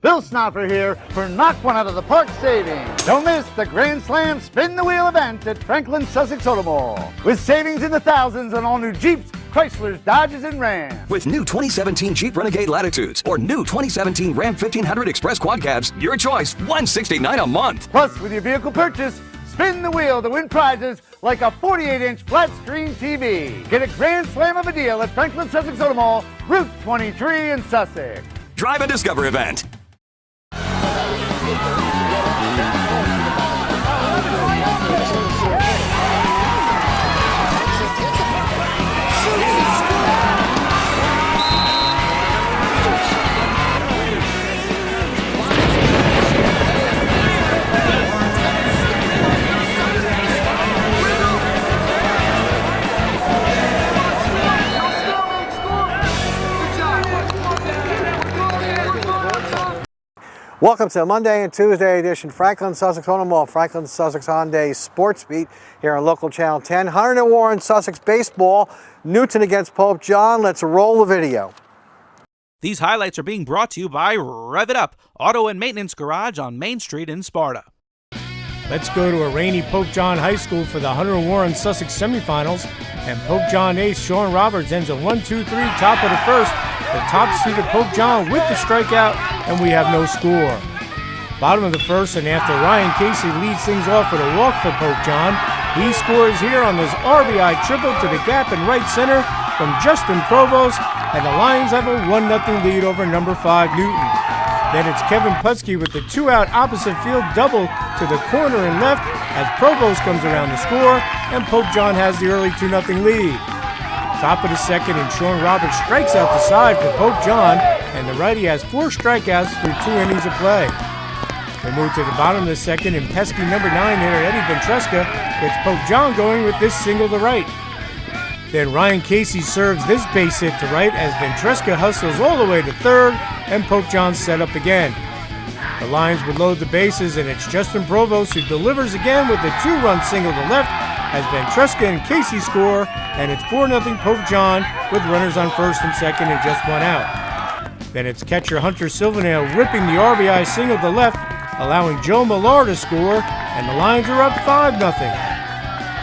Bill Snoffer here for Knock One Out of the Park Savings. Don't miss the Grand Slam Spin the Wheel event at Franklin Sussex Automall. With savings in the thousands on all new Jeeps, Chryslers, Dodges, and Rams. With new 2017 Jeep Renegade Latitudes or new 2017 Ram 1500 Express Quad Cabs, your choice, $169 a month. Plus, with your vehicle purchase, spin the wheel to win prizes like a 48-inch flat-screen TV. Get a grand slam of a deal at Franklin Sussex Automall, Route 23 in Sussex. Drive and Discover event. Welcome to Monday and Tuesday edition Franklin Sussex Automall, Franklin Sussex Hyundai Sports Beat here on local channel 10. Hunter and Warren Sussex baseball, Newton against Pope John. Let's roll the video. These highlights are being brought to you by Rev It Up, Auto and Maintenance Garage on Main Street in Sparta. Let's go to a rainy Pope John High School for the Hunter and Warren Sussex semifinals. And Pope John ace Sean Roberts ends a 1-2-3 top of the first. The top seed of Pope John with the strikeout, and we have no score. Bottom of the first, and after Ryan Casey leads things off with a walk for Pope John, he scores here on this RBI triple to the gap in right center from Justin Provost, and the Lions have a 1-0 lead over number 5 Newton. Then it's Kevin Putsky with the 2-out opposite field double to the corner and left as Provost comes around to score, and Pope John has the early 2-0 lead. Top of the second, and Sean Roberts strikes out the side for Pope John, and the righty has 4 strikeouts through 2 innings of play. We move to the bottom of the second, and pesky number 9 hitter Eddie Ventresca gets Pope John going with this single to right. Then Ryan Casey serves this base hit to right as Ventresca hustles all the way to third, and Pope John's set up again. The Lions would load the bases, and it's Justin Provost who delivers again with a 2-run single to left as Ventresca and Casey score, and it's 4-0 Pope John with runners on first and second and just 1 out. Then it's catcher Hunter Silvernail ripping the RBI single to left, allowing Joe Millar to score, and the Lions are up 5-0.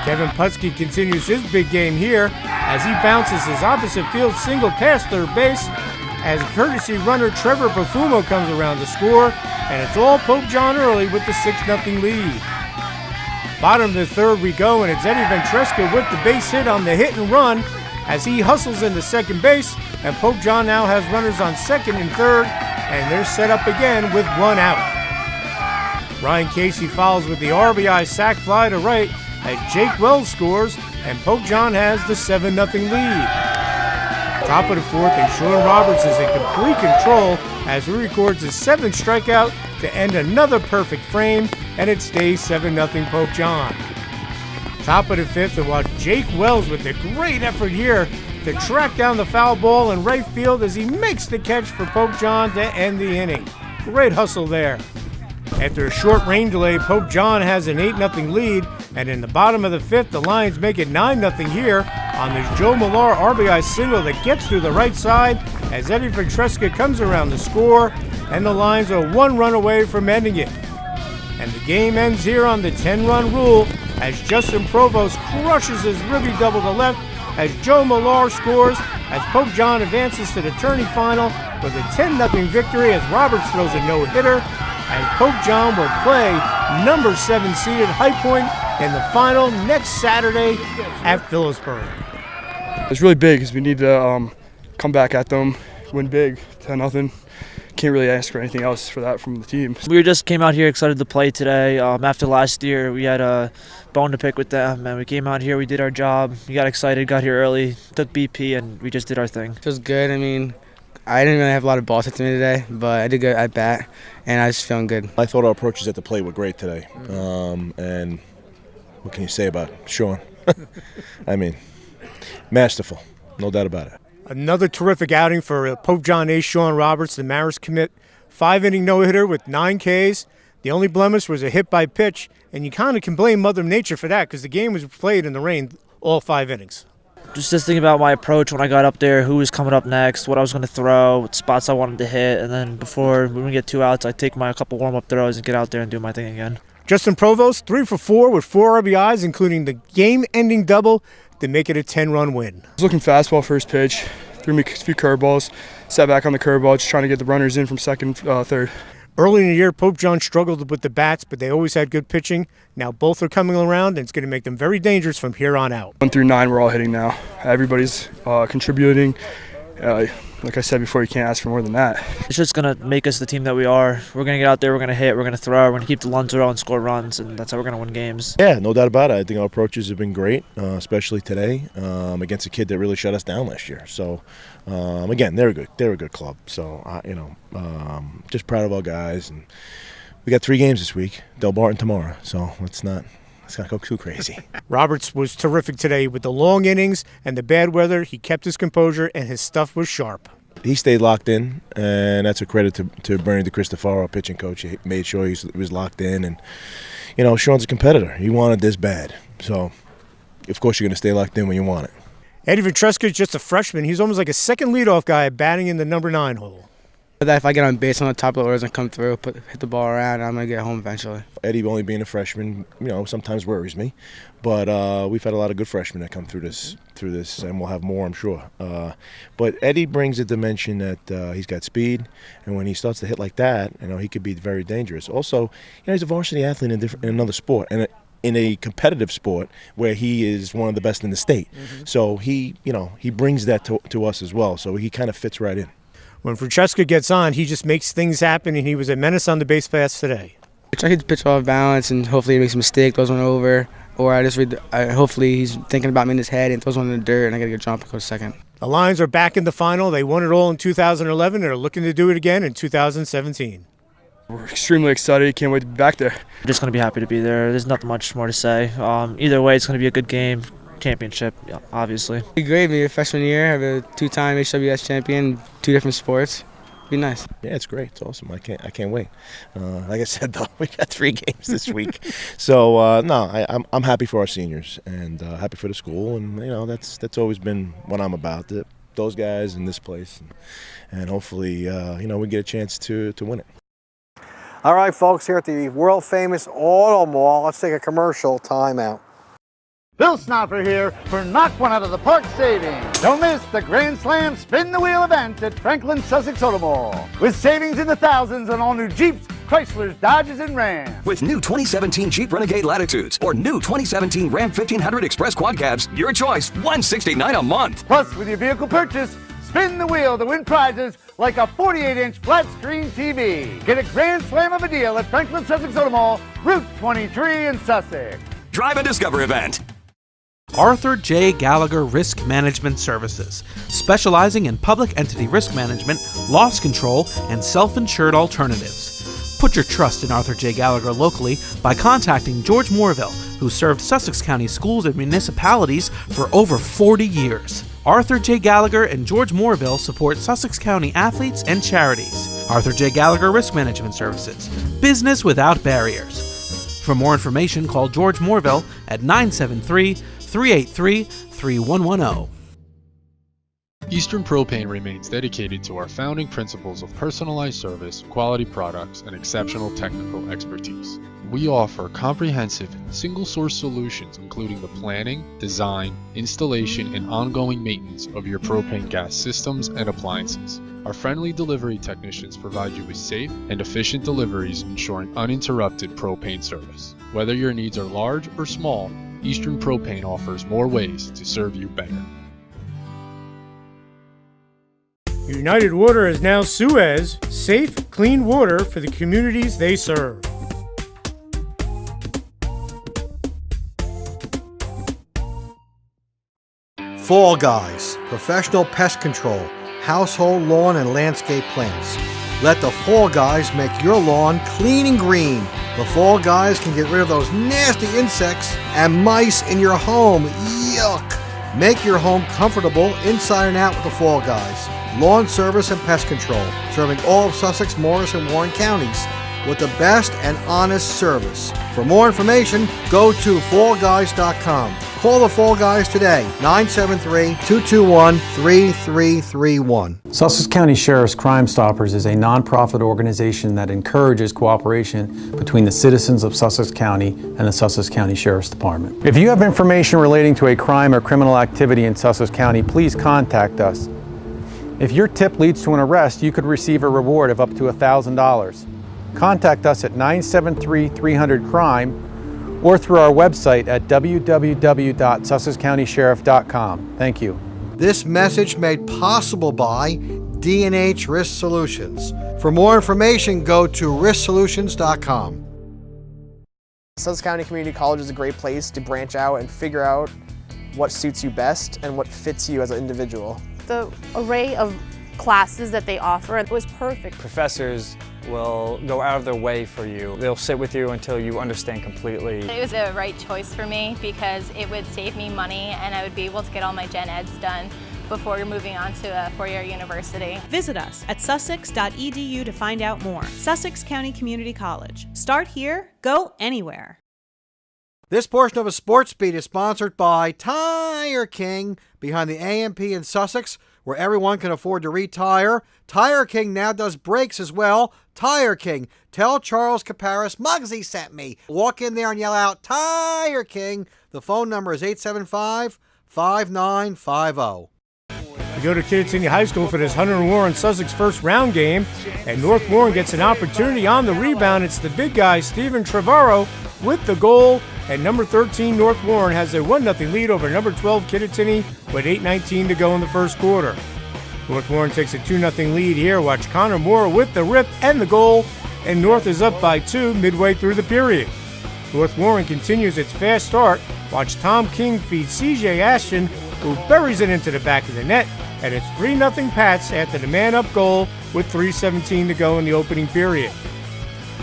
Kevin Putsky continues his big game here as he bounces his opposite field single past third base as courtesy runner Trevor Profumo comes around to score, and it's all Pope John early with the 6-0 lead. Bottom of the third we go, and it's Eddie Ventresca with the base hit on the hit and run as he hustles into second base, and Pope John now has runners on second and third, and they're set up again with 1 out. Ryan Casey follows with the RBI sac fly to right as Jake Wells scores, and Pope John has the 7-0 lead. Top of the fourth, and Sean Roberts is in complete control as he records his 7th strikeout to end another perfect frame, and it stays 7-0 Pope John. Top of the fifth, and while Jake Wells with a great effort here to track down the foul ball in right field as he makes the catch for Pope John to end the inning. Great hustle there. After a short rain delay, Pope John has an 8-0 lead, and in the bottom of the fifth, the Lions make it 9-0 here on this Joe Millar RBI single that gets through the right side as Eddie Ventresca comes around to score, and the Lions are 1 run away from ending it. And the game ends here on the 10-run rule as Justin Provost crushes his ribby double to left as Joe Millar scores as Pope John advances to the tourney final with a 10-0 victory as Roberts throws a no-hitter, and Pope John will play number 7 seeded High Point in the final next Saturday at Phillipsburg. It's really big because we need to come back at them, win big, 10-0. Can't really ask for anything else for that from the team. We just came out here excited to play today. After last year, we had a bone to pick with them, and we came out here, we did our job. We got excited, got here early, took BP, and we just did our thing. It was good. I mean, I didn't really have a lot of balls hit to me today, but I did good at bat, and I was feeling good. I thought our approaches at the plate were great today. And what can you say about Sean? I mean, masterful, no doubt about it. Another terrific outing for Pope John ace Sean Roberts, the Maris commit. 5-inning no-hitter with 9 Ks. The only blemish was a hit by pitch, and you kind of can blame Mother Nature for that because the game was played in the rain all 5 innings. Just thinking about my approach when I got up there, who was coming up next, what I was going to throw, what spots I wanted to hit, and then before we get 2 outs, I take my couple warm-up throws and get out there and do my thing again. Justin Provost, 3 for 4 with 4 RBIs, including the game-ending double to make it a 10-run win. I was looking fastball first pitch, threw me a few curveballs, sat back on the curveball, just trying to get the runners in from second, third. Early in the year, Pope John struggled with the bats, but they always had good pitching. Now both are coming around, and it's going to make them very dangerous from here on out. 1 through 9, we're all hitting now. Everybody's contributing. Like I said before, you can't ask for more than that. It's just going to make us the team that we are. We're going to get out there, we're going to hit, we're going to throw, we're going to keep the runs low and score runs, and that's how we're going to win games. Yeah, no doubt about it. I think our approaches have been great, especially today against a kid that really shut us down last year. So, again, they're a good club. So, just proud of our guys. And we got 3 games this week. Del Barton tomorrow. So let's not go too crazy. Roberts was terrific today with the long innings and the bad weather. He kept his composure, and his stuff was sharp. He stayed locked in, and that's a credit to Bernie DeCristofaro, our pitching coach. He made sure he was locked in. And, Sean's a competitor. He wanted this bad. So, of course, you're going to stay locked in when you want it. Eddie Ventresca is just a freshman. He's almost like a second leadoff guy batting in the number 9 hole. That if I get on base on the top of the orders and come through, hit the ball around, I'm going to get home eventually. Eddie, only being a freshman, sometimes worries me. But we've had a lot of good freshmen that come through this, and we'll have more, I'm sure. But Eddie brings a dimension that he's got speed, and when he starts to hit like that, he could be very dangerous. Also, he's a varsity athlete in another sport, and in a competitive sport where he is one of the best in the state. Mm-hmm. So he brings that to us as well. So he kind of fits right in. When Francesca gets on, he just makes things happen, and he was a menace on the base paths today. I try to hit the pitch off balance, and hopefully he makes a mistake, throws one over, or hopefully he's thinking about me in his head and throws one in the dirt, and I got to get a jump and go second. The Lions are back in the final. They won it all in 2011 and are looking to do it again in 2017. We're extremely excited. Can't wait to be back there. We're just going to be happy to be there. There's nothing much more to say. Either way, it's going to be a good game. Championship, obviously. It'd be great. Be a freshman year, have a 2-time HWS champion, 2 different sports. Be nice. Yeah, it's great. It's awesome. I can't wait. Like I said, though, we got 3 games this week. So I'm happy for our seniors and happy for the school, and that's always been what I'm about. Those guys in this place, and hopefully we get a chance to win it. All right, folks, here at the world famous Automall, let's take a commercial timeout. Bill Snopper here for Knock One Out of the Park savings. Don't miss the Grand Slam Spin the Wheel event at Franklin Sussex Automall. With savings in the thousands on all new Jeeps, Chryslers, Dodges, and Rams. With new 2017 Jeep Renegade Latitudes or new 2017 Ram 1500 Express Quad Cabs, your choice, $169 a month. Plus, with your vehicle purchase, spin the wheel to win prizes like a 48-inch flat-screen TV. Get a Grand Slam of a deal at Franklin Sussex Automall, Route 23 in Sussex. Drive and Discover event. Arthur J. Gallagher Risk Management Services, specializing in public entity risk management, loss control, and self-insured alternatives. Put your trust in Arthur J. Gallagher locally by contacting George Moorville, who served Sussex County schools and municipalities for over 40 years. Arthur J. Gallagher and George Moorville support Sussex County athletes and charities. Arthur J. Gallagher Risk Management Services, business without barriers. For more information, call George Moorville at 973-383-3110. Eastern Propane remains dedicated to our founding principles of personalized service, quality products, and exceptional technical expertise. We offer comprehensive, single-source solutions including the planning, design, installation, and ongoing maintenance of your propane gas systems and appliances. Our friendly delivery technicians provide you with safe and efficient deliveries, ensuring uninterrupted propane service. Whether your needs are large or small, Eastern Propane offers more ways to serve you better. United Water is now Suez, safe, clean water for the communities they serve. Fall Guys, professional pest control, household lawn and landscape plants. Let the Fall Guys make your lawn clean and green. The Fall Guys can get rid of those nasty insects and mice in your home. Yuck! Make your home comfortable inside and out with the Fall Guys. Lawn service and pest control, serving all of Sussex, Morris, and Warren counties with the best and honest service. For more information, go to fallguys.com. Call the Fall Guys today, 973-221-3331. Sussex County Sheriff's Crime Stoppers is a nonprofit organization that encourages cooperation between the citizens of Sussex County and the Sussex County Sheriff's Department. If you have information relating to a crime or criminal activity in Sussex County, please contact us. If your tip leads to an arrest, you could receive a reward of up to $1,000. Contact us at 973-300-CRIME or through our website at www.sussexcountysheriff.com. Thank you. This message made possible by D&H Risk Solutions. For more information, go to risksolutions.com. Sussex County Community College is a great place to branch out and figure out what suits you best and what fits you as an individual. The array of classes that they offer was perfect. Professors will go out of their way for you. They'll sit with you until you understand completely. It was a right choice for me because it would save me money and I would be able to get all my gen eds done before moving on to a four-year university. Visit us at sussex.edu to find out more. Sussex County Community College. Start here, go anywhere. This portion of a Sports Beat is sponsored by Tire King, behind the AMP in Sussex, where everyone can afford to retire. Tire King now does brakes as well. Tire King. Tell Charles Caparis Muggsy sent me. Walk in there and yell out, Tire King. The phone number is 875-5950. We go to Kittatinny High School for this Hunter & Warren Sussex first round game, and North Warren gets an opportunity on the rebound. It's the big guy, Steven Trevorrow, with the goal, and number 13 North Warren has a 1-0 lead over number 12 Kittatinny with 8:19 to go in the first quarter. North Warren takes a 2-0 lead here. Watch Connor Moore with the rip and the goal, and North is up by 2 midway through the period. North Warren continues its fast start. Watch Tom King feed CJ Ashton, who buries it into the back of the net, and it's 3-0 Pats after the man-up goal with 3:17 to go in the opening period.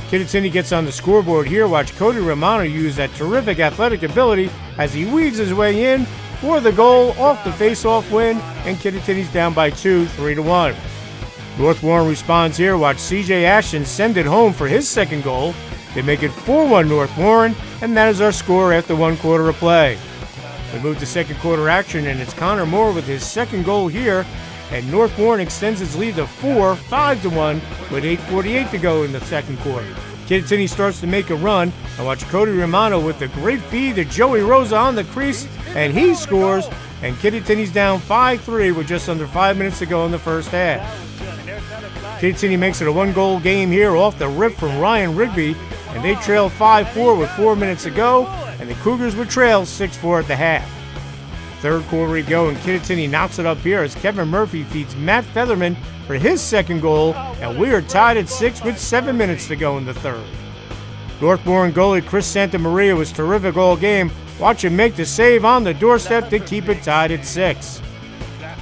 Kittatinny gets on the scoreboard here. Watch Cody Romano use that terrific athletic ability as he weaves his way in for the goal off the face-off win, and Kittatinny's down by 2, 3-1. North Warren responds here. Watch CJ Ashton send it home for his second goal. They make it 4-1 North Warren, and that is our score after 1 quarter of play. We move to second quarter action, and it's Connor Moore with his second goal here, and North Warren extends its lead to 4, 5-1 with 8:48 to go in the second quarter. Kittatinny starts to make a run, and watch Cody Romano with the great feed to Joey Rosa on the crease, and he scores, and Kittatinny's down 5-3 with just under 5 minutes to go in the first half. Kittatinny makes it a 1-goal game here off the rip from Ryan Rigby, and they trail 5-4 with 4 minutes to go, and the Cougars would trail 6-4 at the half. Third quarter we go, and Kittatinny knocks it up here as Kevin Murphy feeds Matt Featherman for his second goal, and we are tied at 6 with 7 minutes to go in the third. North Warren goalie Chris Santamaria was terrific all game. Watch him make the save on the doorstep to keep it tied at 6.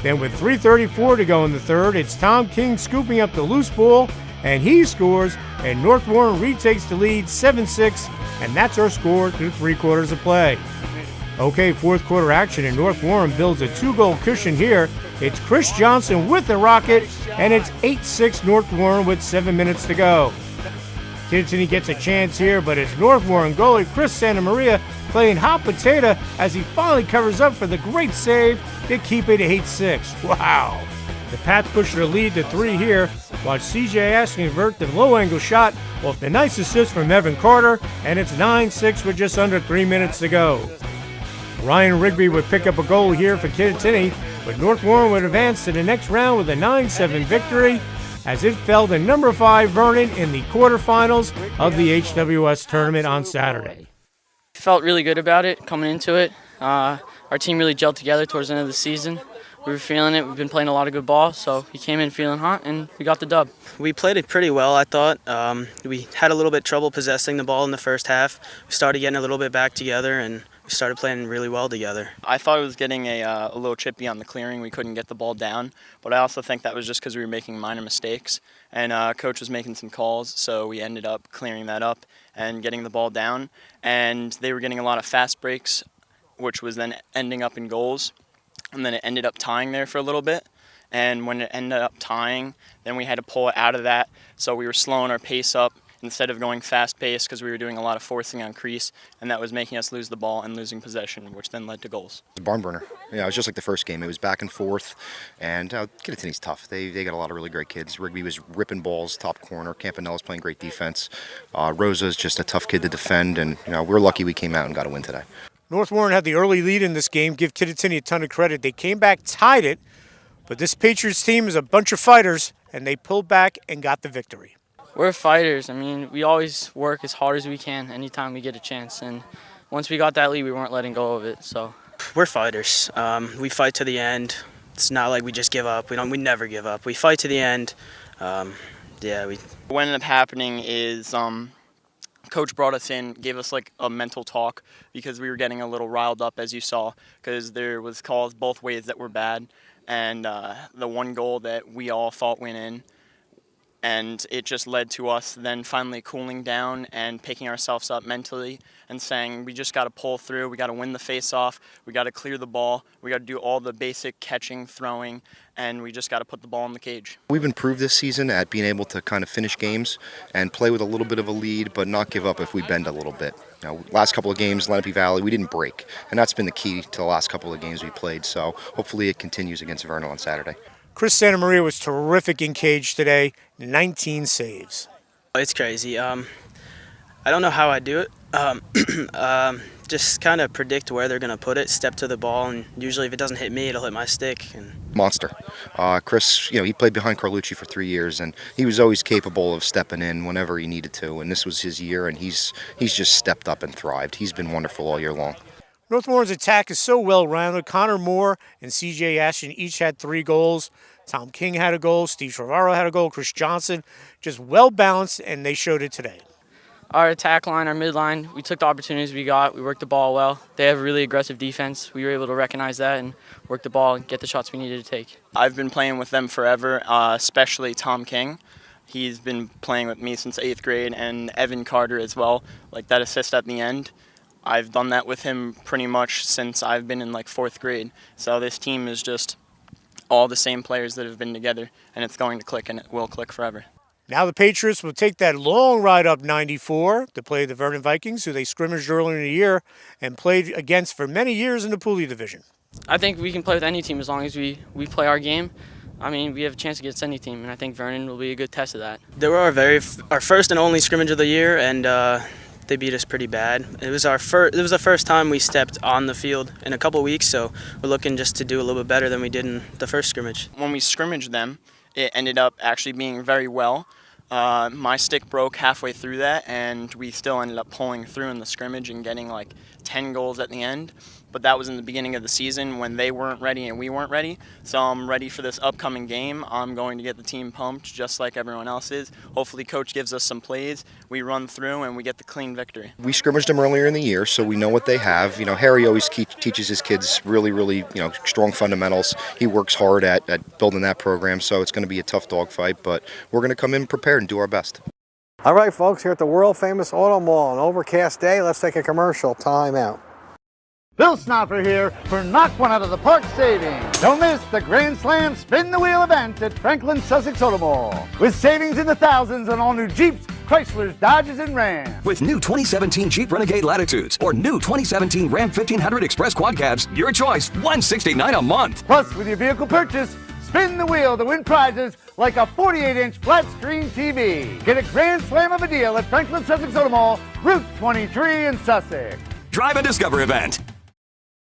Then with 3:34 to go in the third, it's Tom King scooping up the loose ball, and he scores, and North Warren retakes the lead 7-6, and that's our score through 3 quarters of play. Okay, fourth quarter action, and North Warren builds a 2-goal cushion here. It's Chris Johnson with the rocket, and it's 8-6 North Warren with 7 minutes to go. Kittatinny gets a chance here, but it's North Warren goalie Chris Santamaria playing hot potato as he finally covers up for the great save to keep it 8-6. Wow. The Pats push their lead to 3 here. Watch CJ Ashton convert the low-angle shot off the nice assist from Evan Carter, and it's 9-6 with just under 3 minutes to go. Ryan Rigby would pick up a goal here for Kittatinny, but North Warren would advance to the next round with a 9-7 victory as it fell to number 5 Vernon in the quarterfinals of the HWS tournament on Saturday. Felt really good about it coming into it. Our team really gelled together towards the end of the season. We were feeling it. We've been playing a lot of good ball, so we came in feeling hot, and we got the dub. We played it pretty well, I thought. We had a little bit trouble possessing the ball in the first half. We started getting a little bit back together, and we started playing really well together. I thought it was getting a little chippy on the clearing. We couldn't get the ball down, but I also think that was just because we were making minor mistakes, and coach was making some calls, so we ended up clearing that up and getting the ball down, and they were getting a lot of fast breaks, which was then ending up in goals, and then it ended up tying there for a little bit, and when it ended up tying, then we had to pull it out of that, so we were slowing our pace up, instead of going fast-paced because we were doing a lot of forcing on crease, and that was making us lose the ball and losing possession, which then led to goals. The barn burner. Yeah, it was just like the first game. It was back and forth, and Kittatinny's tough. They got a lot of really great kids. Rigby was ripping balls top corner. Campanella's playing great defense. Rosa's just a tough kid to defend, and we're lucky we came out and got a win today. North Warren had the early lead in this game. Give Kittatinny a ton of credit. They came back, tied it, but this Patriots team is a bunch of fighters, and they pulled back and got the victory. We're fighters. I mean, we always work as hard as we can anytime we get a chance. And once we got that lead, we weren't letting go of it. So we're fighters. We fight to the end. It's not like we just give up. We never give up. We fight to the end. What ended up happening is Coach brought us in, gave us like a mental talk because we were getting a little riled up, as you saw, because there was calls both ways that were bad. And the one goal that we all thought went in, and it just led to us then finally cooling down and picking ourselves up mentally and saying we just got to pull through, we got to win the face-off, we got to clear the ball, we got to do all the basic catching, throwing, and we just got to put the ball in the cage. We've improved this season at being able to kind of finish games and play with a little bit of a lead, but not give up if we bend a little bit. Last couple of games, Lenape Valley, we didn't break, and that's been the key to the last couple of games we played, so hopefully it continues against Vernal on Saturday. Chris Santa Maria was terrific in cage today, 19 saves. It's crazy. I don't know how I do it. Just kind of predict where they're going to put it, step to the ball, and usually if it doesn't hit me, it'll hit my stick. Monster. Chris, he played behind Carlucci for 3 years, and he was always capable of stepping in whenever he needed to, and this was his year, and he's just stepped up and thrived. He's been wonderful all year long. North Warren's attack is so well-rounded. Connor Moore and C.J. Ashton each had 3 goals. Tom King had a goal. Steve Trevorrow had a goal. Chris Johnson, just well-balanced, and they showed it today. Our attack line, our midline, we took the opportunities we got. We worked the ball well. They have a really aggressive defense. We were able to recognize that and work the ball and get the shots we needed to take. I've been playing with them forever, especially Tom King. He's been playing with me since 8th grade, and Evan Carter as well, like that assist at the end. I've done that with him pretty much since I've been in like 4th grade. So this team is just all the same players that have been together, and it's going to click, and it will click forever. Now the Patriots will take that long ride up 94 to play the Vernon Vikings, who they scrimmaged earlier in the year and played against for many years in the Pooley Division. I think we can play with any team as long as we play our game. I mean, we have a chance against any team, and I think Vernon will be a good test of that. They were our first and only scrimmage of the year, and they beat us pretty bad. It was the first time we stepped on the field in a couple weeks, so we're looking just to do a little bit better than we did in the first scrimmage. When we scrimmaged them, it ended up actually being very well. My stick broke halfway through that, and we still ended up pulling through in the scrimmage and getting like 10 goals at the end. But that was in the beginning of the season when they weren't ready and we weren't ready. So I'm ready for this upcoming game. I'm going to get the team pumped just like everyone else is. Hopefully Coach gives us some plays, we run through, and we get the clean victory. We scrimmaged them earlier in the year, so we know what they have. Harry always teaches his kids really, strong fundamentals. He works hard at building that program, so it's going to be a tough dogfight, but we're going to come in prepared and do our best. All right, folks, here at the world-famous Automall, an overcast day. Let's take a commercial time out. Bill Snopper here for Knock One Out of the Park Savings. Don't miss the Grand Slam Spin the Wheel event at Franklin Sussex Automall. With savings in the thousands on all new Jeeps, Chryslers, Dodges, and Rams. With new 2017 Jeep Renegade Latitudes or new 2017 Ram 1500 Express Quad Cabs, your choice, $169 a month. Plus, with your vehicle purchase, spin the wheel to win prizes like a 48-inch flat-screen TV. Get a grand slam of a deal at Franklin Sussex Automall, Route 23 in Sussex. Drive and Discover event.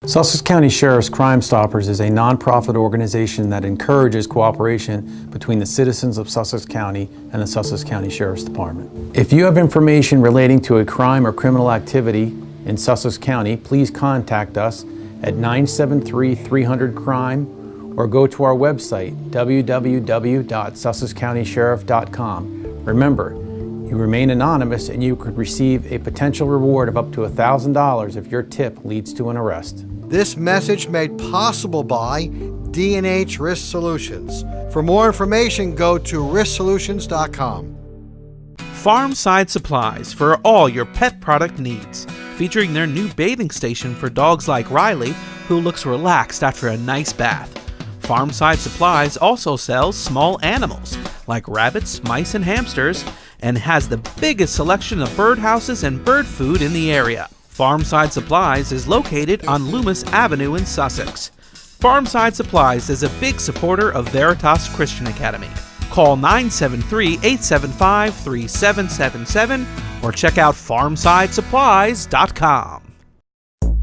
Sussex County Sheriff's Crime Stoppers is a nonprofit organization that encourages cooperation between the citizens of Sussex County and the Sussex County Sheriff's Department. If you have information relating to a crime or criminal activity in Sussex County, please contact us at 973-300-CRIME or go to our website, www.sussexcountysheriff.com. Remember, you remain anonymous and you could receive a potential reward of up to $1,000 if your tip leads to an arrest. This message made possible by D&H Risk Solutions. For more information, go to risksolutions.com. Farmside Supplies for all your pet product needs, featuring their new bathing station for dogs like Riley, who looks relaxed after a nice bath. Farmside Supplies also sells small animals like rabbits, mice, and hamsters, and has the biggest selection of birdhouses and bird food in the area. Farmside Supplies is located on Loomis Avenue in Sussex. Farmside Supplies is a big supporter of Veritas Christian Academy. Call 973-875-3777 or check out farmsidesupplies.com.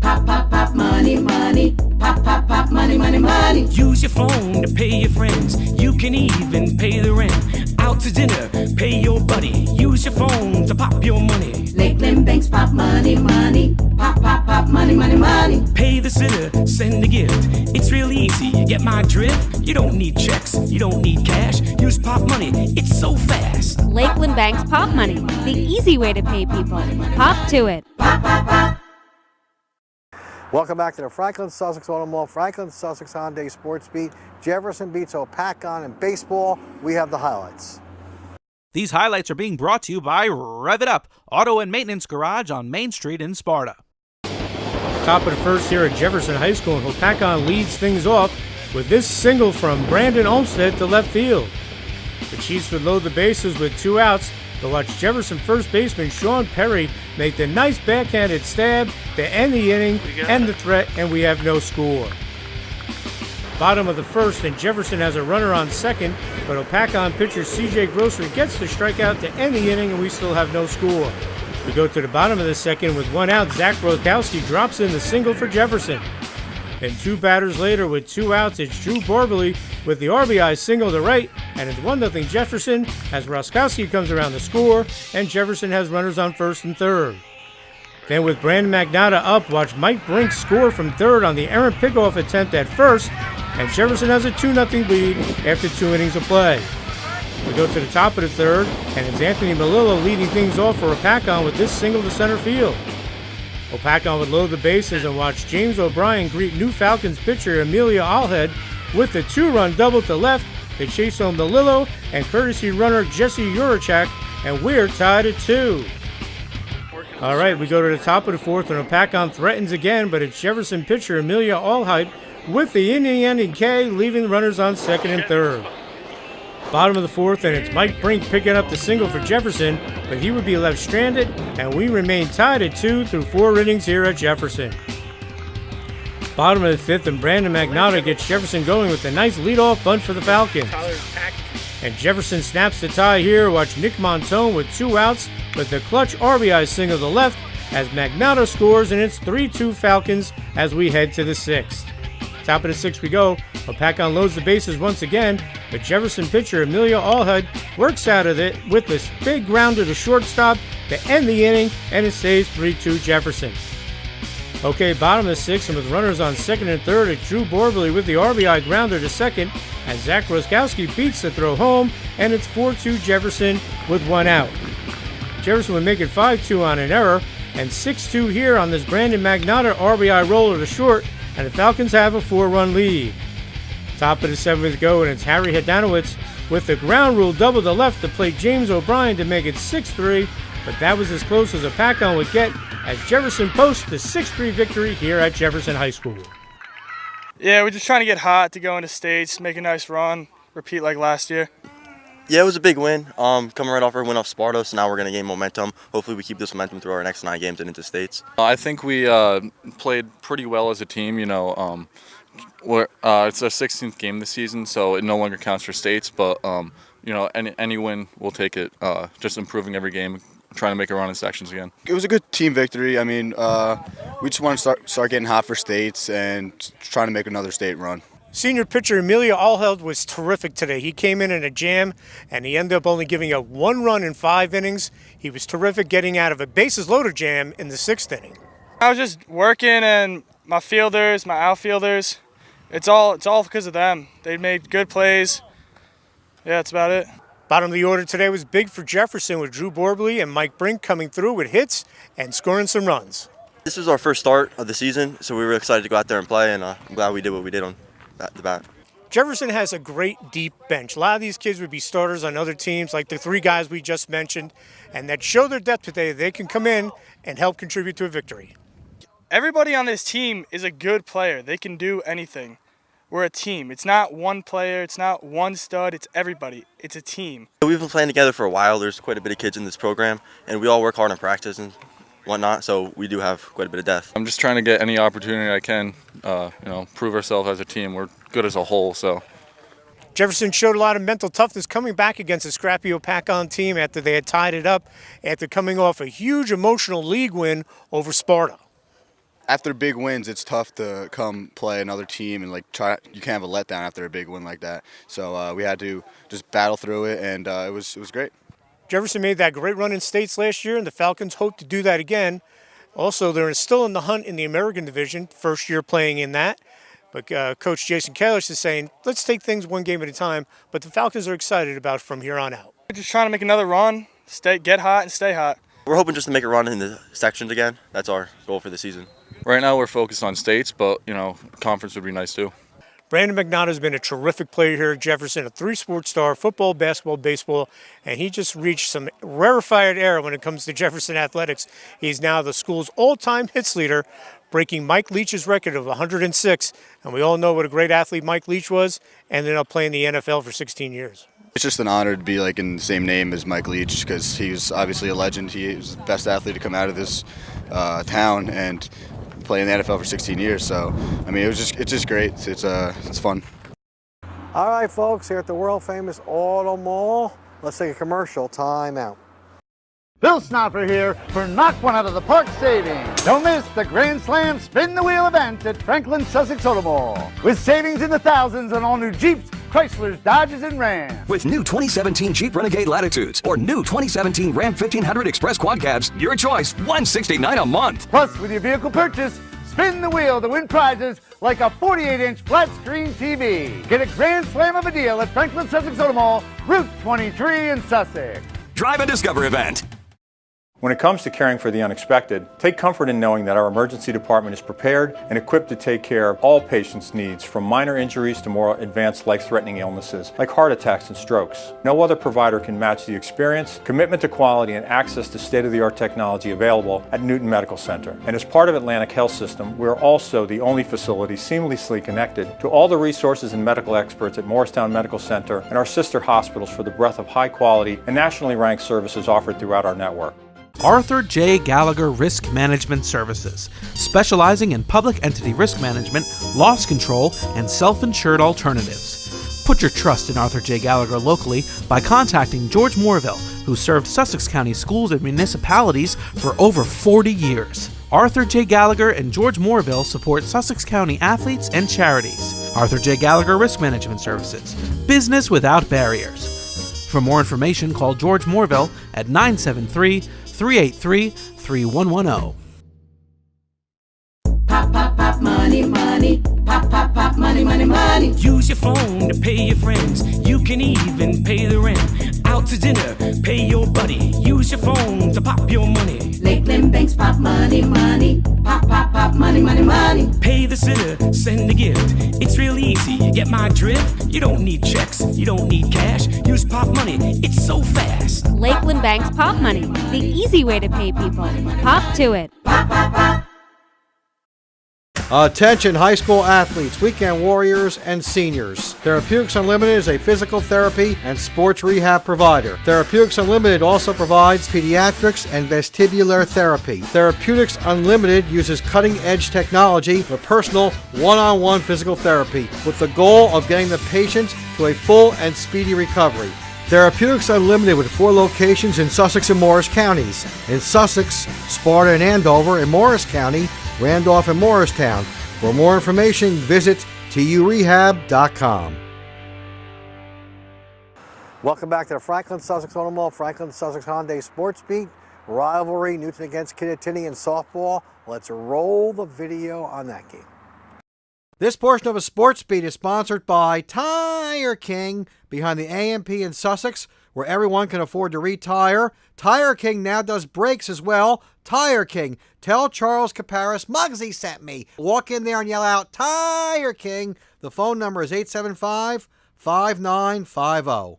Pop, pop, pop, money, money. Pop, pop, pop, money, money, money. Use your phone to pay your friends. You can even pay the rent. Out to dinner, pay your buddy. Use your phone to pop your money. Lakeland Bank's pop money, money. Pop, pop, pop, money, money, money. Pay the sitter, send a gift. It's real easy, you get my drift? You don't need checks, you don't need cash. Use pop money, it's so fast. Lakeland Bank's Pop Money, the easy way to pay people. Pop to it. Pop, pop, pop. Welcome back to the Franklin Sussex Automall, Franklin Sussex Hyundai Sports Beat. Jefferson beats Hopatcong in baseball. We have the highlights. These highlights are being brought to you by Rev It Up, Auto and Maintenance Garage on Main Street in Sparta. Top of the first here at Jefferson High School, and Hopatcong leads things off with this single from Brandon Olmstead to left field. The Chiefs would load the bases with 2 outs, but watch Jefferson first baseman Sean Perry make the nice backhanded stab to end the inning, end the threat, and we have no score. Bottom of the first, and Jefferson has a runner on second, but Hopatcong pitcher C.J. Grosser gets the strikeout to end the inning, and we still have no score. We go to the bottom of the second with 1 out. Zach Rodkowski drops in the single for Jefferson. And 2 batters later with 2 outs, it's Drew Borberly with the RBI single to right, and it's 1-0 Jefferson as Roskowski comes around to score, and Jefferson has runners on first and third. Then with Brandon Magnotta up, watch Mike Brink score from third on the errant pickoff attempt at first, and Jefferson has a 2-0 lead after 2 innings of play. We go to the top of the third, and it's Anthony Melillo leading things off for Hopatcong with this single to center field. Hopatcong would load the bases and watch James O'Brien greet New Falcons pitcher Amelia Allhead with the 2-run double to left. They chase home Melillo and courtesy runner Jesse Urachak, and we're tied at 2. All right, we go to the top of the fourth, and Hopatcong threatens again, but it's Jefferson pitcher Amelia Allhead with the inning-ending K, leaving runners on second and third. Bottom of the fourth, and it's Mike Brink picking up the single for Jefferson, but he would be left stranded, and we remain tied at 2 through 4 innings here at Jefferson. Bottom of the fifth, and Brandon Magnotta gets Jefferson going with a nice leadoff bunt for the Falcons. And Jefferson snaps the tie here. Watch Nick Montone with 2 outs with the clutch RBI single to left as Magnotta scores, and it's 3-2 Falcons as we head to the 6th. Top of the 6th we go. Hopatcong loads the bases once again, but Jefferson pitcher Amelia Allhead works out of it with this big grounder to shortstop to end the inning, and it stays 3-2 Jefferson. Okay, bottom of the 6th, and with runners on second and third, it's Drew Borberly with the RBI grounder to second as Zach Roskowski beats the throw home, and it's 4-2 Jefferson with 1 out. Jefferson would make it 5-2 on an error, and 6-2 here on this Brandon Magnotta RBI roller to short, and the Falcons have a 4-run lead. Top of the 7th go, and it's Harry Hadanowitz with the ground rule double to left to play James O'Brien to make it 6-3, but that was as close as Hopatcong would get as Jefferson posts the 6-3 victory here at Jefferson High School. Yeah, we're just trying to get hot to go into states, make a nice run, repeat like last year. Yeah, it was a big win. Coming right off our win off Sparta, so now we're going to gain momentum. Hopefully we keep this momentum through our next 9 games and into states. I think we played pretty well as a team. You know, it's our 16th game this season, so it no longer counts for states. But you know, any win, we'll take it. Just improving every game, trying to make a run in sections again. It was a good team victory. I mean, we just want to start getting hot for states and trying to make another state run. Senior pitcher Amelia Allheld was terrific today. He came in a jam, and he ended up only giving up 1 run in 5 innings. He was terrific getting out of a bases-loaded jam in the 6th inning. I was just working, and my fielders, my outfielders, it's all because of them. They made good plays. Yeah, that's about it. Bottom of the order today was big for Jefferson with Drew Borberly and Mike Brink coming through with hits and scoring some runs. This was our first start of the season, so we were excited to go out there and play, and I'm glad we did what we did on the bat. Jefferson has a great deep bench. A lot of these kids would be starters on other teams, like the 3 guys we just mentioned, and that show their depth today. They can come in and help contribute to a victory. Everybody on this team is a good player. They can do anything. we're a team. It's not one player, it's not one stud, it's everybody. It's a team. We've been playing together for a while. There's quite a bit of kids in this program, and we all work hard in practice and whatnot, so we do have quite a bit of depth. I'm just trying to get any opportunity I can, prove ourselves as a team. We're good as a whole, so. Jefferson showed a lot of mental toughness coming back against a scrappy Hopatcong team after they had tied it up after coming off a huge emotional league win over Sparta. After big wins, it's tough to come play another team and you can't have a letdown after a big win like that. So we had to just battle through it, and it was great. Jefferson made that great run in states last year, and the Falcons hope to do that again. Also, they're still in the hunt in the American division, first year playing in that. But Coach Jason Kalish is saying, let's take things one game at a time. But the Falcons are excited about from here on out. We're just trying to make another run, get hot and stay hot. We're hoping just to make a run in the sections again. That's our goal for the season. Right now we're focused on states, but, conference would be nice too. Brandon McNaught has been a terrific player here at Jefferson, a 3-sport star, football, basketball, baseball, and he just reached some rarefied air when it comes to Jefferson athletics. He's now the school's all-time hits leader, breaking Mike Leach's record of 106, and we all know what a great athlete Mike Leach was, ended up playing the NFL for 16 years. It's just an honor to be in the same name as Mike Leach because he was obviously a legend. He was the best athlete to come out of this town and play in the NFL for 16 years. So, it's just great. It's fun. All right, folks, here at the world-famous Automall, let's take a commercial time out. Bill Snopper here for Knock One Out of the Park Savings. Don't miss the Grand Slam Spin the Wheel event at Franklin Sussex Automall. With savings in the thousands on all new Jeeps, Chryslers, Dodges, and Rams. With new 2017 Jeep Renegade Latitudes or new 2017 Ram 1500 Express Quad Cabs, your choice, $169 a month. Plus, with your vehicle purchase, spin the wheel to win prizes like a 48-inch flat-screen TV. Get a grand slam of a deal at Franklin Sussex Automall, Route 23 in Sussex. Drive and Discover event. When it comes to caring for the unexpected, take comfort in knowing that our emergency department is prepared and equipped to take care of all patients' needs, from minor injuries to more advanced life-threatening illnesses like heart attacks and strokes. No other provider can match the experience, commitment to quality, and access to state-of-the-art technology available at Newton Medical Center. And as part of Atlantic Health System, we're also the only facility seamlessly connected to all the resources and medical experts at Morristown Medical Center and our sister hospitals for the breadth of high-quality and nationally ranked services offered throughout our network. Arthur J. Gallagher Risk Management Services, specializing in public entity risk management, loss control, and self-insured alternatives. Put your trust in Arthur J. Gallagher locally by contacting George Moorville, who served Sussex County schools and municipalities for over 40 years. Arthur J. Gallagher and George Moorville support Sussex County athletes and charities. Arthur J. Gallagher Risk Management Services, business without barriers. For more information, call George Moorville at 973-383-3110. Pop, pop, pop, money, money. Pop, pop, pop, money, money, money. Use your phone to pay your friends. You can even pay the rent. Out to dinner, pay your buddy. Use your phone to pop your money. Lakeland Banks, pop money, money. Pop, pop, pop, money, money, money. Pay the sitter, send a gift. It's real easy, you get my drift? You don't need checks, you don't need cash. Use pop money, it's so fast. Lakeland Bank's Pop Money, the easy way to pay people. Pop to it. Pop, pop, pop. Attention high school athletes, weekend warriors, and seniors. Therapeutics Unlimited is a physical therapy and sports rehab provider. Therapeutics Unlimited also provides pediatrics and vestibular therapy. Therapeutics Unlimited uses cutting-edge technology for personal one-on-one physical therapy with the goal of getting the patient to a full and speedy recovery. Therapeutics Unlimited with 4 locations in Sussex and Morris counties. In Sussex, Sparta and Andover. In Morris County, Randolph and Morristown. For more information, visit turehab.com. Welcome back to the Franklin Sussex Automall, Franklin Sussex Hyundai Sports Beat. Rivalry, Newton against Kittatinny in softball. Let's roll the video on that game. This portion of a Sports Beat is sponsored by Tire King, behind the AMP in Sussex, where everyone can afford to retire. Tire King now does brakes as well. Tire King. Tell Charles Caparis Muggsy sent me. Walk in there and yell out, Tire King. The phone number is 875-5950.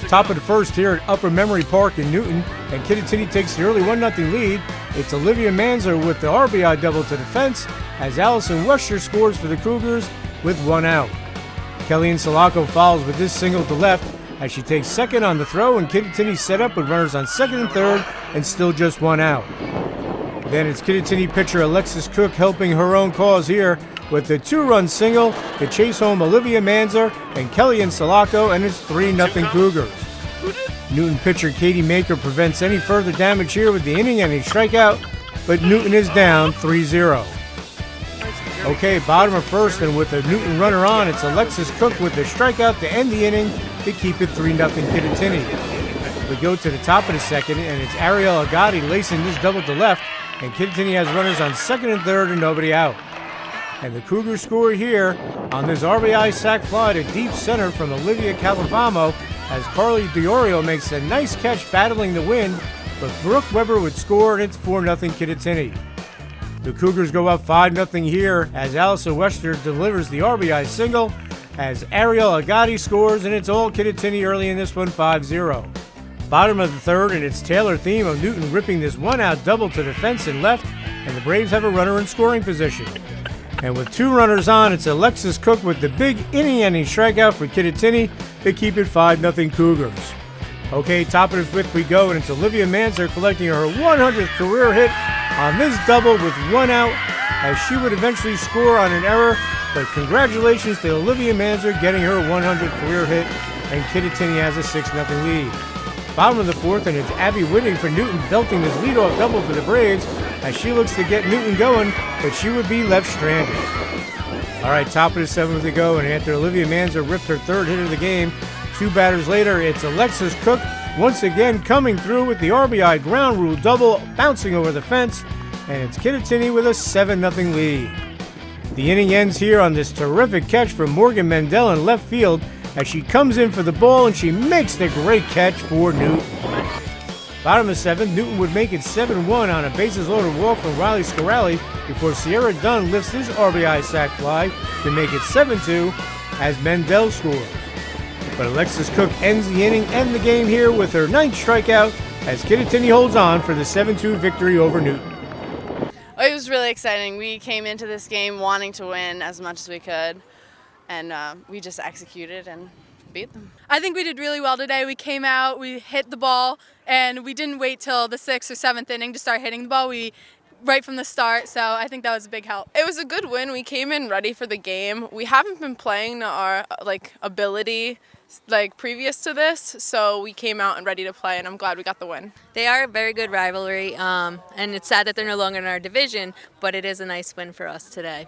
Top of the first here at Upper Memory Park in Newton, and Kittatinny takes the early 1-0 lead. It's Olivia Manzer with the RBI double to the fence as Allison Wesher scores for the Cougars, with 1 out. Kellyanne Sulaco follows with this single to left as she takes second on the throw, and Kittatinny set up with runners on second and third and still just 1 out. Then it's Kittatinny pitcher Alexis Cook helping her own cause here with the 2-run single to chase home Olivia Manzer and Kellyanne Sulaco, and it's 3-0 Cougars. Newton pitcher Katie Maker prevents any further damage here with the inning-ending strikeout, but Newton is down 3-0. Okay, bottom of first, and with a Newton runner on, it's Alexis Cook with the strikeout to end the inning to keep it 3-0 Kittatinny. We go to the top of the second, and it's Ariel Agati lacing this double to left, and Kittatinny has runners on second and third and nobody out. And the Cougars score here on this RBI sac fly to deep center from Olivia Calavamo as Carly Diorio makes a nice catch battling the wind, but Brooke Weber would score, and it's 4-0 Kittatinny. The Cougars go up 5-0 here as Allison Wester delivers the RBI single as Ariel Agati scores, and it's all Kittatinny early in this one, 5-0. Bottom of the third, and it's Taylor Thiem of Newton ripping this 1-out double to the fence and left, and the Braves have a runner in scoring position. And with 2 runners on, it's Alexis Cook with the big inning-ending strikeout for Kittatinny to keep it 5-0 Cougars. Okay, top of the fifth we go, and it's Olivia Manzer collecting her 100th career hit on this double with 1 out, as she would eventually score on an error, but congratulations to Olivia Manzer getting her 100th career hit, and Kittatinny has a 6-0 lead. Bottom of the fourth, and it's Abby Whitting for Newton belting this leadoff double for the Braves as she looks to get Newton going, but she would be left stranded. All right, top of the seventh to go, and after Olivia Manzer ripped her 3rd hit of the game, 2 batters later, it's Alexis Cook once again coming through with the RBI ground rule double, bouncing over the fence, and it's Kittatinny with a 7-0 lead. The inning ends here on this terrific catch from Morgan Mendel in left field as she comes in for the ball, and she makes the great catch for Newton. Bottom of 7th, Newton would make it 7-1 on a bases-loaded walk from Riley Scarali before Sierra Dunn lifts his RBI sac fly to make it 7-2 as Mendel scores. But Alexis Cook ends the inning and the game here with her 9th strikeout as Kittatinny holds on for the 7-2 victory over Newton. It was really exciting. We came into this game wanting to win as much as we could, and we just executed and beat them. I think we did really well today. We came out, we hit the ball, and we didn't wait till the 6th or 7th inning to start hitting the ball. We right from the start, so I think that was a big help. It was a good win. We came in ready for the game. We haven't been playing our ability previous to this, so we came out and ready to play, and I'm glad we got the win. They are a very good rivalry, and it's sad that they're no longer in our division, but it is a nice win for us today.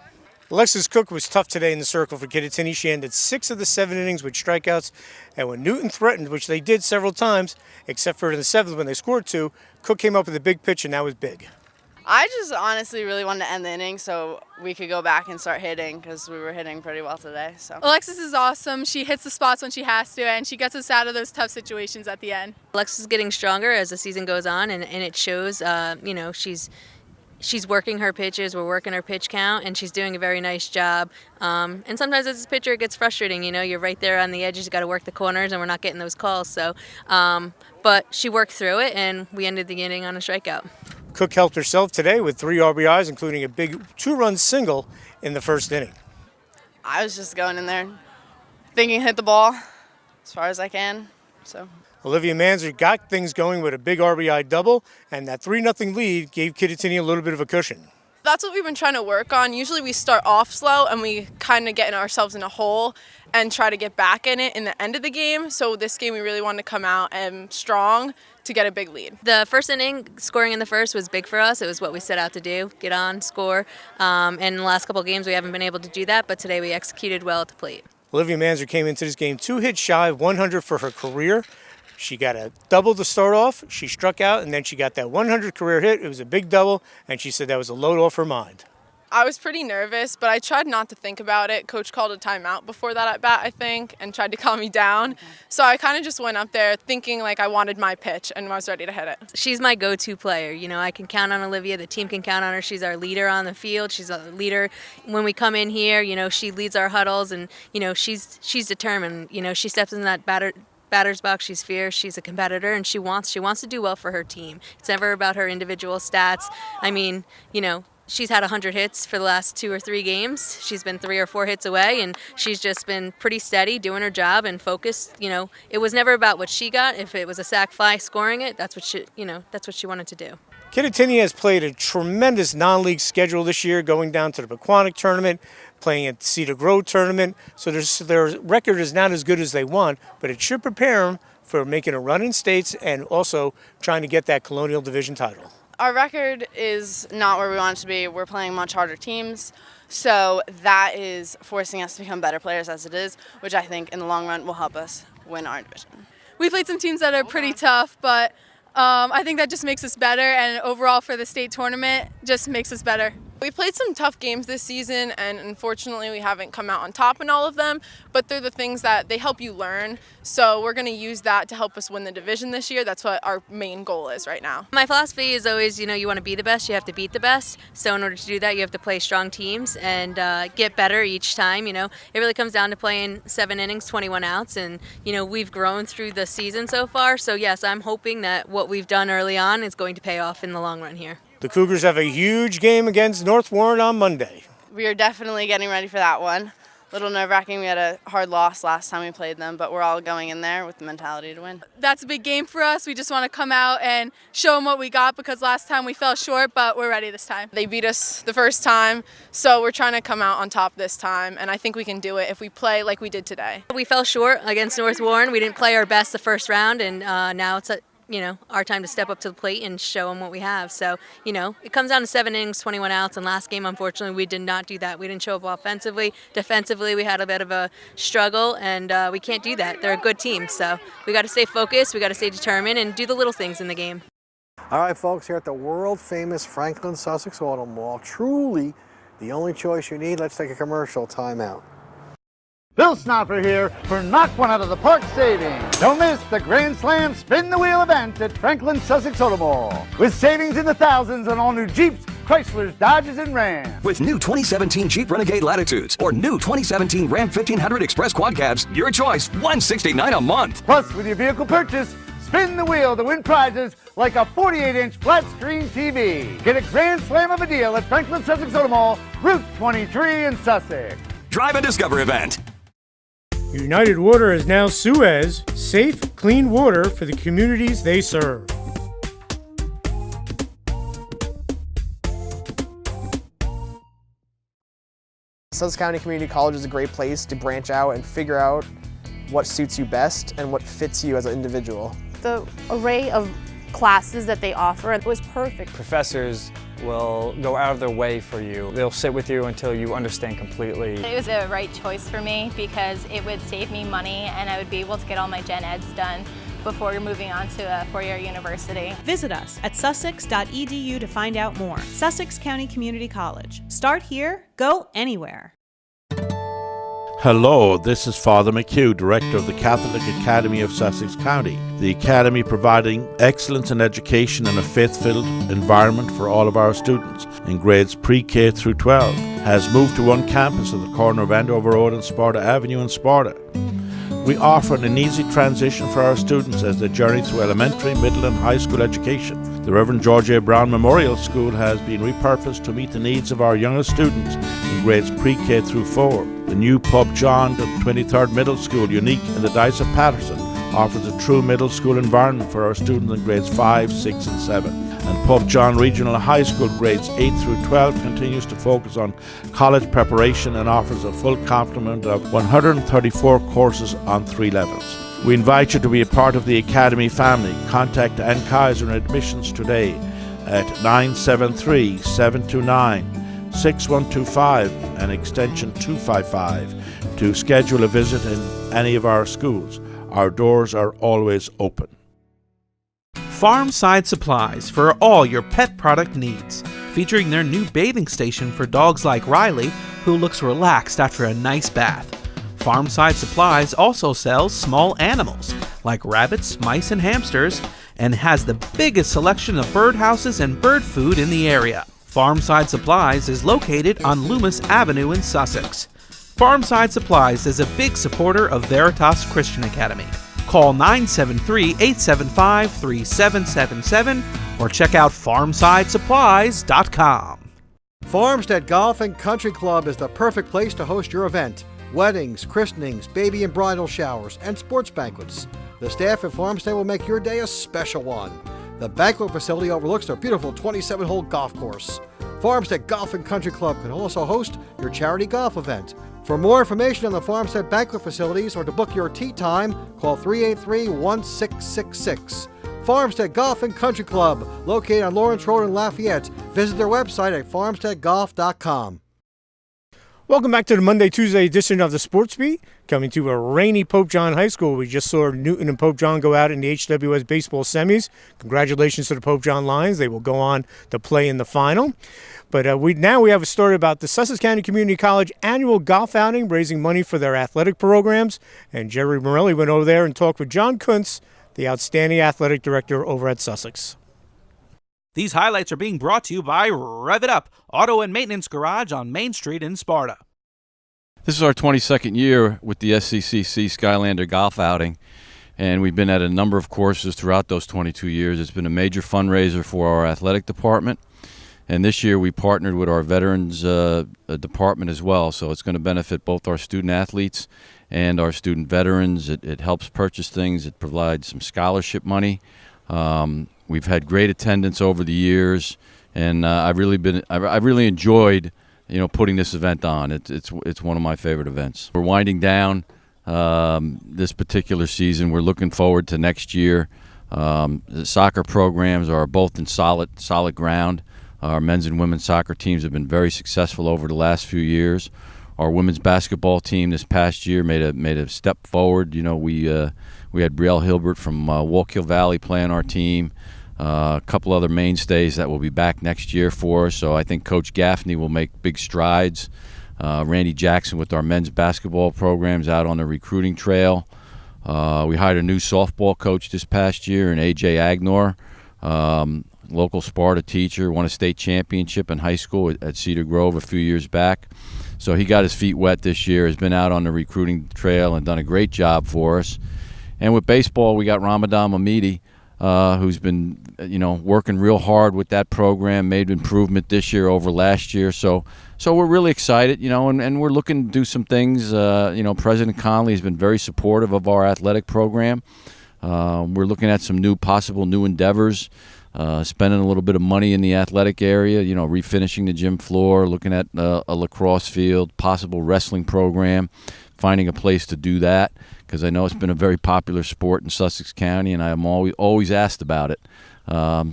Alexis Cook was tough today in the circle for Kittatinny. She ended 6 of the 7 innings with strikeouts, and when Newton threatened, which they did several times, except for in the 7th when they scored 2, Cook came up with a big pitch, and that was big. I just honestly really wanted to end the inning so we could go back and start hitting because we were hitting pretty well today. So Alexis is awesome. She hits the spots when she has to, and she gets us out of those tough situations at the end. Alexis is getting stronger as the season goes on, and it shows. She's working her pitches, we're working her pitch count, and she's doing a very nice job. And sometimes as a pitcher, it gets frustrating. You're right there on the edges, you got to work the corners, and we're not getting those calls. So, but she worked through it, and we ended the inning on a strikeout. Cook helped herself today with 3 RBIs, including a big 2-run single in the 1st inning. I was just going in there thinking hit the ball as far as I can. So Olivia Manzer got things going with a big RBI double, and that 3-0 lead gave Kittatinny a little bit of a cushion. That's what we've been trying to work on. Usually we start off slow and we kind of get ourselves in a hole and try to get back in it in the end of the game. So this game we really wanted to come out and strong to get a big lead. The 1st inning, scoring in the 1st was big for us. It was what we set out to do, get on, score. And in the last couple of games we haven't been able to do that, but today we executed well at the plate. Olivia Manzer came into this game 2 hits shy of 100 for her career. She got a double to start off, she struck out, and then she got that 100 career hit. It was a big double, and she said that was a load off her mind. I was pretty nervous, but I tried not to think about it. Coach called a timeout before that at bat, I think, and tried to calm me down. So I kind of just went up there thinking like I wanted my pitch and I was ready to hit it. She's my go-to player. I can count on Olivia. The team can count on her. She's our leader on the field. She's a leader when we come in here. She leads our huddles, and she's determined. She steps in that batter's box. She's fierce. She's a competitor, and she wants to do well for her team. It's never about her individual stats. I mean, she's had 100 hits for the last 2 or 3 games. She's been 3 or 4 hits away, and she's just been pretty steady doing her job and focused. It was never about what she got. If it was a sac fly scoring it, that's what she wanted to do. Kittatinny has played a tremendous non-league schedule this year, going down to the Pequannock tournament, playing at the Cedar Grove tournament. So their record is not as good as they want, but it should prepare them for making a run in states and also trying to get that Colonial Division title. Our record is not where we want it to be. We're playing much harder teams, so that is forcing us to become better players as it is, which I think in the long run will help us win our division. We played some teams that are pretty tough, but I think that just makes us better, and overall for the state tournament just makes us better. We played some tough games this season, and unfortunately we haven't come out on top in all of them, but they're the things that they help you learn. So we're going to use that to help us win the division this year. That's what our main goal is right now. My philosophy is always, you want to be the best, you have to beat the best. So in order to do that, you have to play strong teams and get better each time. It really comes down to playing 7 innings, 21 outs, and we've grown through the season so far. So yes, I'm hoping that what we've done early on is going to pay off in the long run here. The Cougars have a huge game against North Warren on Monday. We are definitely getting ready for that one. A little nerve-wracking. We had a hard loss last time we played them, but we're all going in there with the mentality to win. That's a big game for us. We just want to come out and show them what we got, because last time we fell short, but we're ready this time. They beat us the first time, so we're trying to come out on top this time, and I think we can do it if we play like we did today. We fell short against North Warren. We didn't play our best the first round, and now it's our time to step up to the plate and show them what we have. So, it comes down to 7 innings, 21 outs, and last game, unfortunately, we did not do that. We didn't show up offensively. Defensively, we had a bit of a struggle, and we can't do that. They're a good team, so we got to stay focused, we got to stay determined, and do the little things in the game. All right, folks, here at the world-famous Franklin Sussex Automall, truly the only choice you need. Let's take a commercial timeout. Bill Snopper here for Knock One Out of the Park Savings. Don't miss the Grand Slam Spin the Wheel event at Franklin Sussex Automall. With savings in the thousands on all new Jeeps, Chryslers, Dodges, and Rams. With new 2017 Jeep Renegade Latitudes or new 2017 Ram 1500 Express Quad Cabs, your choice, $169 a month. Plus, with your vehicle purchase, spin the wheel to win prizes like a 48-inch flat-screen TV. Get a Grand Slam of a deal at Franklin Sussex Automall, Route 23 in Sussex. Drive and Discover event. United Water is now Suez, safe, clean water for the communities they serve. Sussex County Community College is a great place to branch out and figure out what suits you best and what fits you as an individual. The array of classes that they offer was perfect. Professors will go out of their way for you. They'll sit with you until you understand completely. It was the right choice for me because it would save me money and I would be able to get all my gen eds done before moving on to a four-year university. Visit us at sussex.edu to find out more. Sussex County Community College. Start here, go anywhere. Hello, this is Father McHugh, Director of the Catholic Academy of Sussex County. The Academy, providing excellence in education and a faith-filled environment for all of our students in grades pre-K through 12, has moved to one campus at the corner of Andover Road and Sparta Avenue in Sparta. We offer an easy transition for our students as they journey through elementary, middle and high school education. The Reverend George A. Brown Memorial School has been repurposed to meet the needs of our youngest students in grades pre-K through 4. The new Pub John, the 23rd Middle School, unique in the Dice of Patterson, offers a true middle school environment for our students in grades 5, 6 and 7. And Pub John Regional High School grades 8 through 12 continues to focus on college preparation and offers a full complement of 134 courses on 3 levels. We invite you to be a part of the Academy family. Contact Ann Kaiser in admissions today at 973-729-6125 and extension 255 to schedule a visit in any of our schools. Our doors are always open. Farmside Supplies for all your pet product needs, featuring their new bathing station for dogs like Riley, who looks relaxed after a nice bath. Farmside Supplies also sells small animals like rabbits, mice, and hamsters, and has the biggest selection of birdhouses and bird food in the area. Farmside Supplies is located on Loomis Avenue in Sussex. Farmside Supplies is a big supporter of Veritas Christian Academy. Call 973-875-3777 or check out farmsidesupplies.com. Farmstead Golf and Country Club is the perfect place to host your event. Weddings, christenings, baby and bridal showers, and sports banquets. The staff at Farmstead will make your day a special one. The banquet facility overlooks their beautiful 27-hole golf course. Farmstead Golf and Country Club can also host your charity golf event. For more information on the Farmstead banquet facilities or to book your tee time, call 383-1666. Farmstead Golf and Country Club, located on Lawrence Road in Lafayette. Visit their website at farmsteadgolf.com. Welcome back to the Monday, Tuesday edition of the Sports Beat. Coming to a rainy Pope John High School. We just saw Newton and Pope John go out in the HWS baseball semis. Congratulations to the Pope John Lions. They will go on to play in the final. But we have a story about the Sussex County Community College annual golf outing, raising money for their athletic programs. And Jerry Morelli went over there and talked with John Kuntz, the outstanding athletic director over at Sussex. These highlights are being brought to you by Rev It Up, Auto and Maintenance Garage on Main Street in Sparta. This is our 22nd year with the SCCC Skylander Golf Outing, and we've been at a number of courses throughout those 22 years. It's been a major fundraiser for our athletic department, and this year we partnered with our veterans department as well, so it's going to benefit both our student athletes and our student veterans. It helps purchase things. It provides some scholarship money. We've had great attendance over the years, and I've really enjoyed, putting this event on. It's one of my favorite events. We're winding down this particular season. We're looking forward to next year. The soccer programs are both in solid ground. Our men's and women's soccer teams have been very successful over the last few years. Our women's basketball team this past year made a step forward. We had Brielle Hilbert from Wallkill Valley playing our team. A couple other mainstays that will be back next year for us. So I think Coach Gaffney will make big strides. Randy Jackson with our men's basketball programs out on the recruiting trail. We hired a new softball coach this past year, and A.J. Agnor, local Sparta teacher, won a state championship in high school at Cedar Grove a few years back. So he got his feet wet this year, has been out on the recruiting trail and done a great job for us. And with baseball, we got Ramadan Mamidi, who's been, working real hard with that program, made improvement this year over last year. So we're really excited, and we're looking to do some things. President Conley has been very supportive of our athletic program. We're looking at some possible new endeavors, spending a little bit of money in the athletic area, refinishing the gym floor, looking at a lacrosse field, possible wrestling program, finding a place to do that, because I know it's been a very popular sport in Sussex County, and I am always asked about it.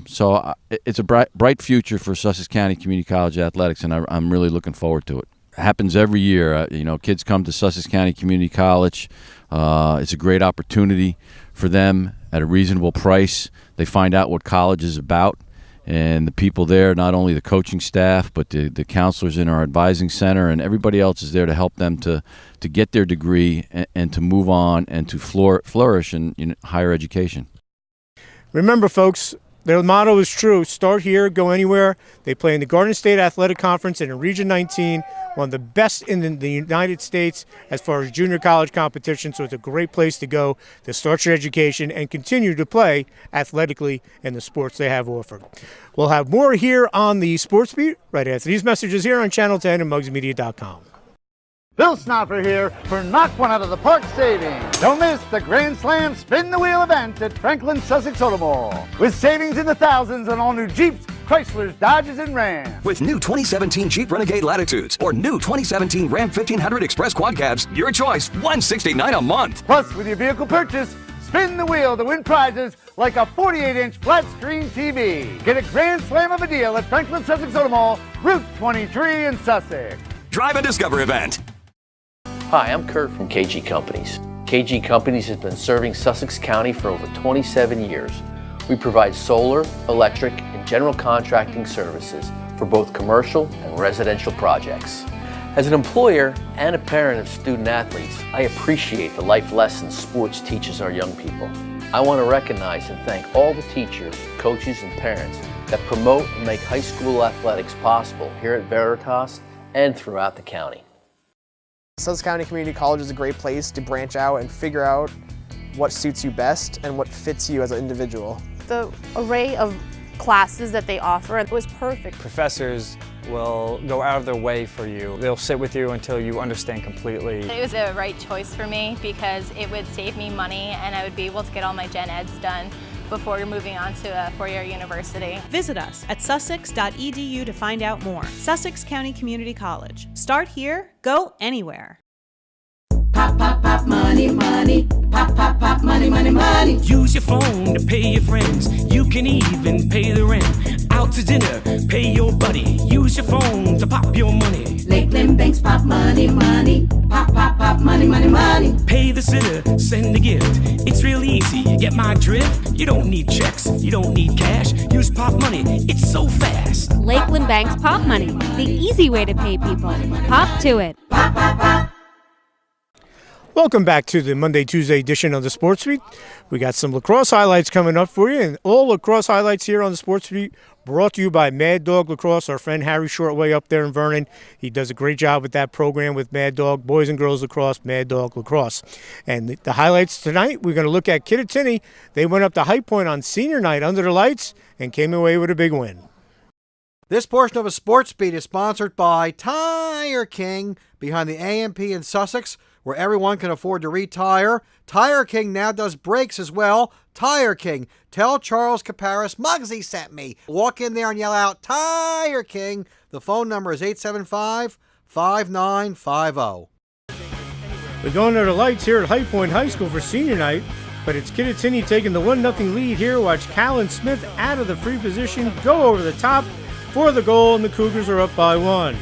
So it's a bright future for Sussex County Community College athletics, and I'm really looking forward to it. It happens every year. Kids come to Sussex County Community College. It's a great opportunity for them at a reasonable price. They find out what college is about, and the people there, not only the coaching staff, but the counselors in our advising center, and everybody else is there to help them to get their degree and to move on and to flourish in higher education. Remember, folks, their motto is true. Start here, go anywhere. They play in the Garden State Athletic Conference and in Region 19, one of the best in the United States as far as junior college competition. So it's a great place to go to start your education and continue to play athletically in the sports they have offered. We'll have more here on the Sports Beat right after these messages here on Channel 10 and mugsmedia.com. Bill Snopper here for Knock One Out of the Park Savings. Don't miss the Grand Slam Spin the Wheel event at Franklin Sussex Automall. With savings in the thousands on all new Jeeps, Chryslers, Dodges, and Rams. With new 2017 Jeep Renegade Latitudes or new 2017 Ram 1500 Express Quad Cabs, your choice, $169 a month. Plus, with your vehicle purchase, spin the wheel to win prizes like a 48-inch flat-screen TV. Get a Grand Slam of a deal at Franklin Sussex Automall, Route 23 in Sussex. Drive and Discover event. Hi, I'm Kurt from KG Companies. KG Companies has been serving Sussex County for over 27 years. We provide solar, electric, and general contracting services for both commercial and residential projects. As an employer and a parent of student athletes, I appreciate the life lessons sports teaches our young people. I want to recognize and thank all the teachers, coaches, and parents that promote and make high school athletics possible here at Veritas and throughout the county. Sussex County Community College is a great place to branch out and figure out what suits you best and what fits you as an individual. The array of classes that they offer was perfect. Professors will go out of their way for you. They'll sit with you until you understand completely. It was a right choice for me because it would save me money and I would be able to get all my gen eds done before you're moving on to a four-year university. Visit us at sussex.edu to find out more. Sussex County Community College. Start here, go anywhere. Pop, pop, pop, money, money. Pop, pop, pop, money, money, money. Use your phone to pay your friends. You can even pay the rent. Out to dinner, pay your buddy. Use your phone to pop your money. Lakeland Banks, pop money, money. Pop, pop, pop, money, money, money. Pay the sitter, send a gift. It's real easy, you get my drift? You don't need checks, you don't need cash. Use Pop Money, it's so fast. Lakeland Bank's Pop Money, the easy way to pay people. Pop to it. Pop, pop, pop. Welcome back to the Monday, Tuesday edition of the Sports Beat. We got some lacrosse highlights coming up for you, and all lacrosse highlights here on the Sports Beat brought to you by Mad Dog Lacrosse, our friend Harry Shortway up there in Vernon. He does a great job with that program with Mad Dog, Boys and Girls Lacrosse, Mad Dog Lacrosse. And the highlights tonight, we're going to look at Kittatinny. They went up to High Point on senior night under the lights and came away with a big win. This portion of a Sports Beat is sponsored by Tire King behind the AMP in Sussex, where everyone can afford to retire. Tire King now does brakes as well. Tire King. Tell Charles Caparis Muggsy sent me. Walk in there and yell out, Tire King. The phone number is 875-5950. We're going to the lights here at High Point High School for senior night, but it's Kittatinny taking the 1-0 lead here. Watch Callan Smith out of the free position, go over the top for the goal, and the Cougars are up by 1.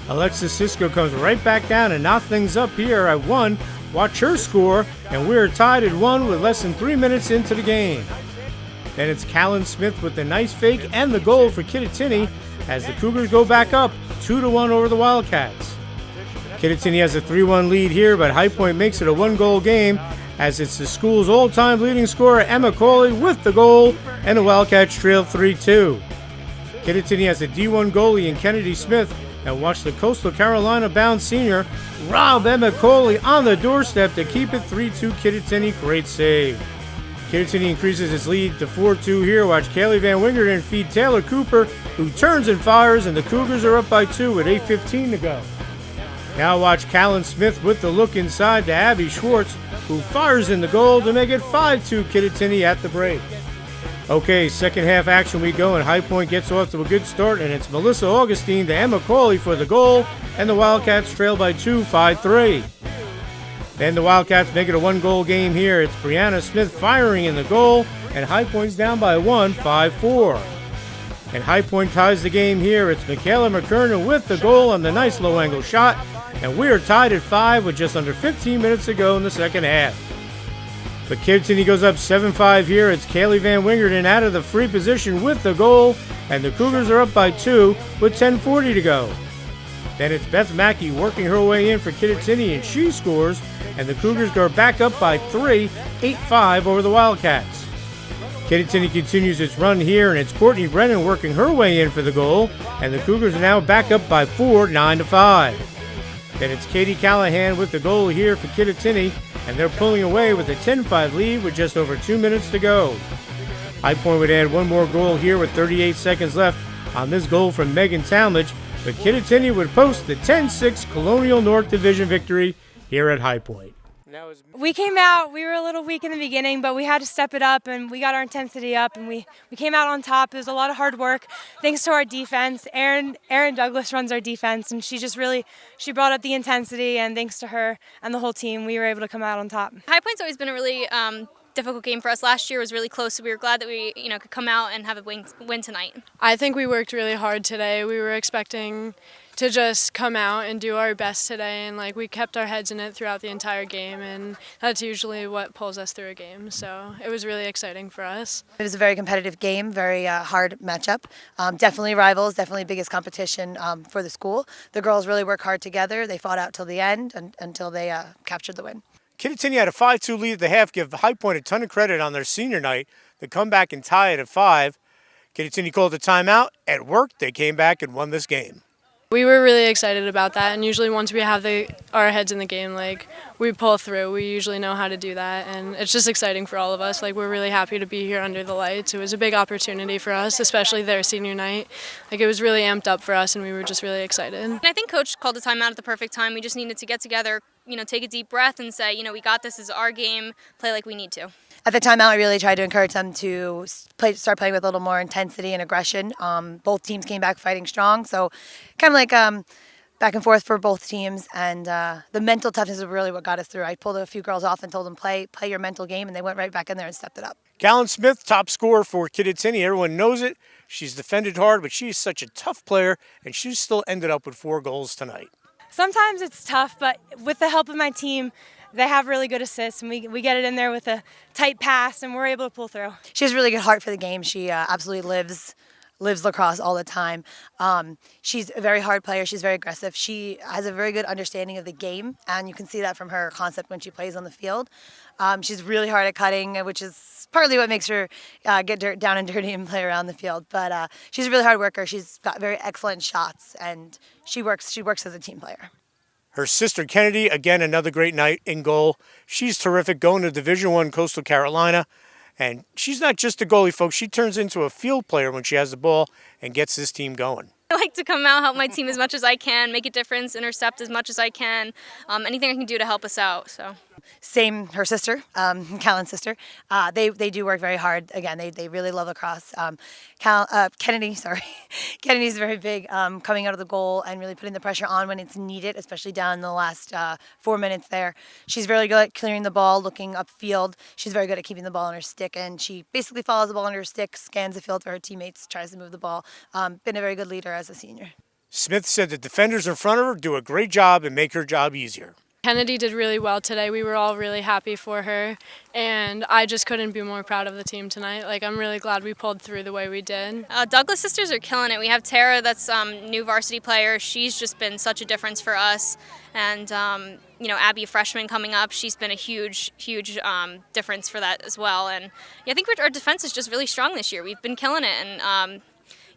Alexis Cisco comes right back down and knocks things up here at 1. Watch her score, and we're tied at 1 with less than 3 minutes into the game. Then it's Callan Smith with the nice fake and the goal for Kittatinny as the Cougars go back up 2-1 over the Wildcats. Kittatinny has a 3-1 lead here, but High Point makes it a 1-goal game as it's the school's all-time leading scorer Emma Coley with the goal, and the Wildcats trail 3-2. Kittatinny has a D1 goalie in Kennedy Smith, and watch the Coastal Carolina-bound senior rob Emma Coley on the doorstep to keep it 3-2 Kittatinny. Great save. Kittatinny increases its lead to 4-2 here. Watch Kaylee Van Wingerden feed Taylor Cooper, who turns and fires, and the Cougars are up by 2 with 8:15 to go. Now watch Callan Smith with the look inside to Abby Schwartz, who fires in the goal to make it 5-2 Kittatinny at the break. Okay, second half action we go, and High Point gets off to a good start, and it's Melissa Augustine to Emma Coley for the goal, and the Wildcats trail by 2, 5-3. Then the Wildcats make it a 1-goal game here. It's Brianna Smith firing in the goal, and High Point's down by 1, 5-4. And High Point ties the game here. It's Michaela McKernan with the goal on the nice low-angle shot, and we are tied at 5 with just under 15 minutes to go in the second half. But Kittatinny goes up 7-5 here. It's Kaylee Van Wingerden out of the free position with the goal, and the Cougars are up by 2 with 10:40 to go. Then it's Beth Mackey working her way in for Kittatinny, and she scores, and the Cougars go back up by 3, 8-5 over the Wildcats. Kittatinny continues its run here, and it's Courtney Brennan working her way in for the goal, and the Cougars are now back up by 4, 9-5. Then it's Katie Callahan with the goal here for Kittatinny, and they're pulling away with a 10-5 lead with just over 2 minutes to go. High Point would add one more goal here with 38 seconds left on this goal from Megan Talmadge, but Kittatinny would post the 10-6 Colonial North Division victory here at High Point. We came out, we were a little weak in the beginning, but we had to step it up, and we got our intensity up, and we came out on top. It was a lot of hard work thanks to our defense. Erin Douglas runs our defense, and she brought up the intensity, and thanks to her and the whole team, we were able to come out on top. High Point's always been a really difficult game for us. Last year was really close, so we were glad that we could come out and have a win tonight. I think we worked really hard today. We were expecting to just come out and do our best today, and we kept our heads in it throughout the entire game, and that's usually what pulls us through a game, so it was really exciting for us. It was a very competitive game, very hard matchup. Definitely rivals, definitely biggest competition for the school. The girls really work hard together. They fought out till the end until they captured the win. Kittatinny had a 5-2 lead at the half, give High Point a ton of credit on their senior night. They come back and tie it at 5. Kittatinny called a timeout. At work, they came back and won this game. We were really excited about that, and usually once we have our heads in the game, we pull through. We usually know how to do that, and it's just exciting for all of us. We're really happy to be here under the lights. It was a big opportunity for us, especially their senior night. It was really amped up for us, and we were just really excited. And I think Coach called the timeout at the perfect time. We just needed to get together, take a deep breath and say, we got this. This is our game. Play like we need to. At the timeout, I really tried to encourage them to start playing with a little more intensity and aggression. Both teams came back fighting strong, so kind of back and forth for both teams, and the mental toughness is really what got us through. I pulled a few girls off and told them, play your mental game, and they went right back in there and stepped it up. Callan Smith, top scorer for Kittatinny. Everyone knows it. She's defended hard, but she's such a tough player, and she still ended up with 4 goals tonight. Sometimes it's tough, but with the help of my team, they have really good assists, and we get it in there with a tight pass, and we're able to pull through. She has a really good heart for the game. She absolutely lives lacrosse all the time. She's a very hard player. She's very aggressive. She has a very good understanding of the game, and you can see that from her concept when she plays on the field. She's really hard at cutting, which is partly what makes her get down and dirty and play around the field. But she's a really hard worker. She's got very excellent shots, and she works as a team player. Her sister Kennedy, again, another great night in goal. She's terrific, going to Division I Coastal Carolina. And she's not just a goalie, folks. She turns into a field player when she has the ball and gets this team going. I like to come out, help my team as much as I can, make a difference, intercept as much as I can, anything I can do to help us out. So. Same, her sister, Callan's sister. They do work very hard. Again, they really love lacrosse. Kennedy's very big, coming out of the goal and really putting the pressure on when it's needed, especially down in the last 4 minutes there. She's very good at clearing the ball, looking upfield. She's very good at keeping the ball on her stick, and she basically follows the ball on her stick, scans the field for her teammates, tries to move the ball. Been a very good leader as a senior. Smith said the defenders in front of her do a great job and make her job easier. Kennedy did really well today. We were all really happy for her, and I just couldn't be more proud of the team tonight. I'm really glad we pulled through the way we did. Douglas sisters are killing it. We have Tara, that's new varsity player. She's just been such a difference for us. And, Abby, a freshman coming up, she's been a huge difference for that as well. And I think our defense is just really strong this year. We've been killing it, and,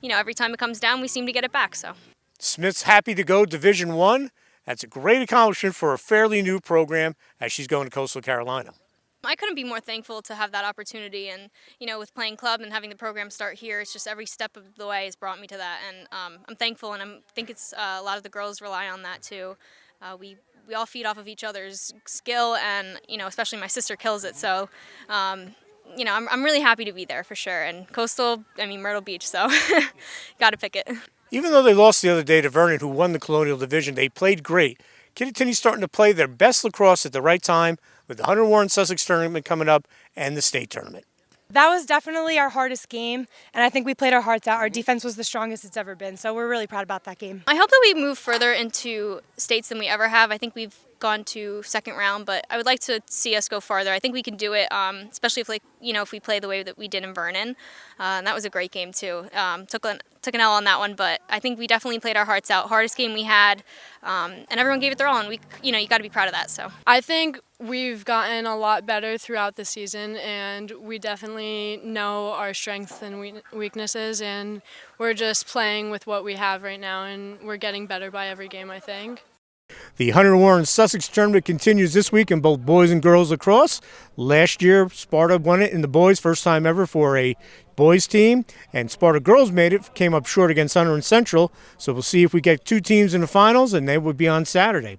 every time it comes down, we seem to get it back. So Smith's happy to go Division I. That's a great accomplishment for a fairly new program as she's going to Coastal Carolina. I couldn't be more thankful to have that opportunity, and with playing club and having the program start here, it's just every step of the way has brought me to that, and I'm thankful, and I think it's a lot of the girls rely on that too. We all feed off of each other's skill, and especially my sister kills it. So I'm really happy to be there for sure. And Coastal, Myrtle Beach, so got to pick it. Even though they lost the other day to Vernon, who won the Colonial Division, they played great. Kittatinny's starting to play their best lacrosse at the right time with the Hunter Warren Sussex tournament coming up and the state tournament. That was definitely our hardest game, and I think we played our hearts out. Our defense was the strongest it's ever been, so we're really proud about that game. I hope that we move further into states than we ever have. I think we've gone to second round, but I would like to see us go farther. I think we can do it, especially if we play the way that we did in Vernon. And that was a great game too. Took an L on that one, but I think we definitely played our hearts out. Hardest game we had, and everyone gave it their all, and you got to be proud of that. So I think we've gotten a lot better throughout the season, and we definitely know our strengths and weaknesses, and we're just playing with what we have right now, and we're getting better by every game, I think. The Hunter Warren Sussex tournament continues this week in both boys and girls lacrosse. Last year, Sparta won it in the boys, first time ever for a boys team, and Sparta girls made it, came up short against Hunter and Central. So we'll see if we get 2 teams in the finals, and they would be on Saturday.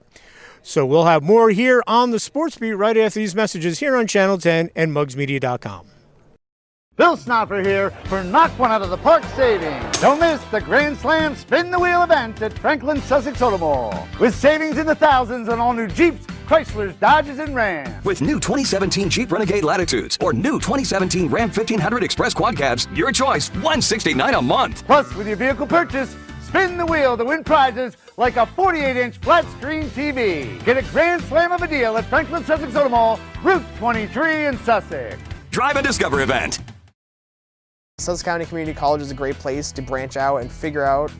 So we'll have more here on the Sports Beat right after these messages here on Channel 10 and mugsmedia.com. Bill Snopper here for Knock One Out of the Park Savings. Don't miss the Grand Slam Spin the Wheel event at Franklin Sussex Automall. With savings in the thousands on all new Jeeps, Chryslers, Dodges, and Rams. With new 2017 Jeep Renegade Latitudes or new 2017 Ram 1500 Express Quad Cabs, your choice, $169 a month. Plus, with your vehicle purchase, spin the wheel to win prizes like a 48-inch flat-screen TV. Get a grand slam of a deal at Franklin Sussex Automall, Route 23 in Sussex. Drive and Discover event. Sussex County Community College is a great place to branch out and figure out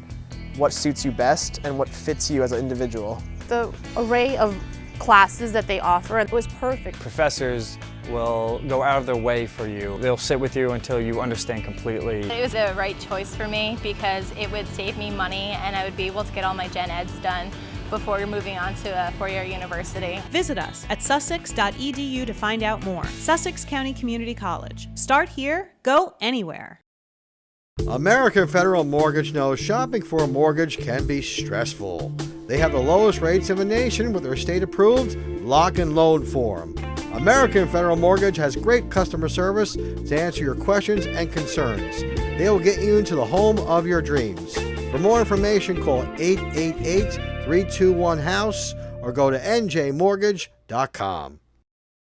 what suits you best and what fits you as an individual. The array of classes that they offer was perfect. Professors will go out of their way for you. They'll sit with you until you understand completely. It was a right choice for me because it would save me money and I would be able to get all my gen eds done before you're moving on to a four-year university. Visit us at sussex.edu to find out more. Sussex County Community College. Start here, go anywhere. American Federal Mortgage knows shopping for a mortgage can be stressful. They have the lowest rates in the nation with their state-approved lock and loan form. American Federal Mortgage has great customer service to answer your questions and concerns. They will get you into the home of your dreams. For more information, call 888-321-HOUSE or go to njmortgage.com.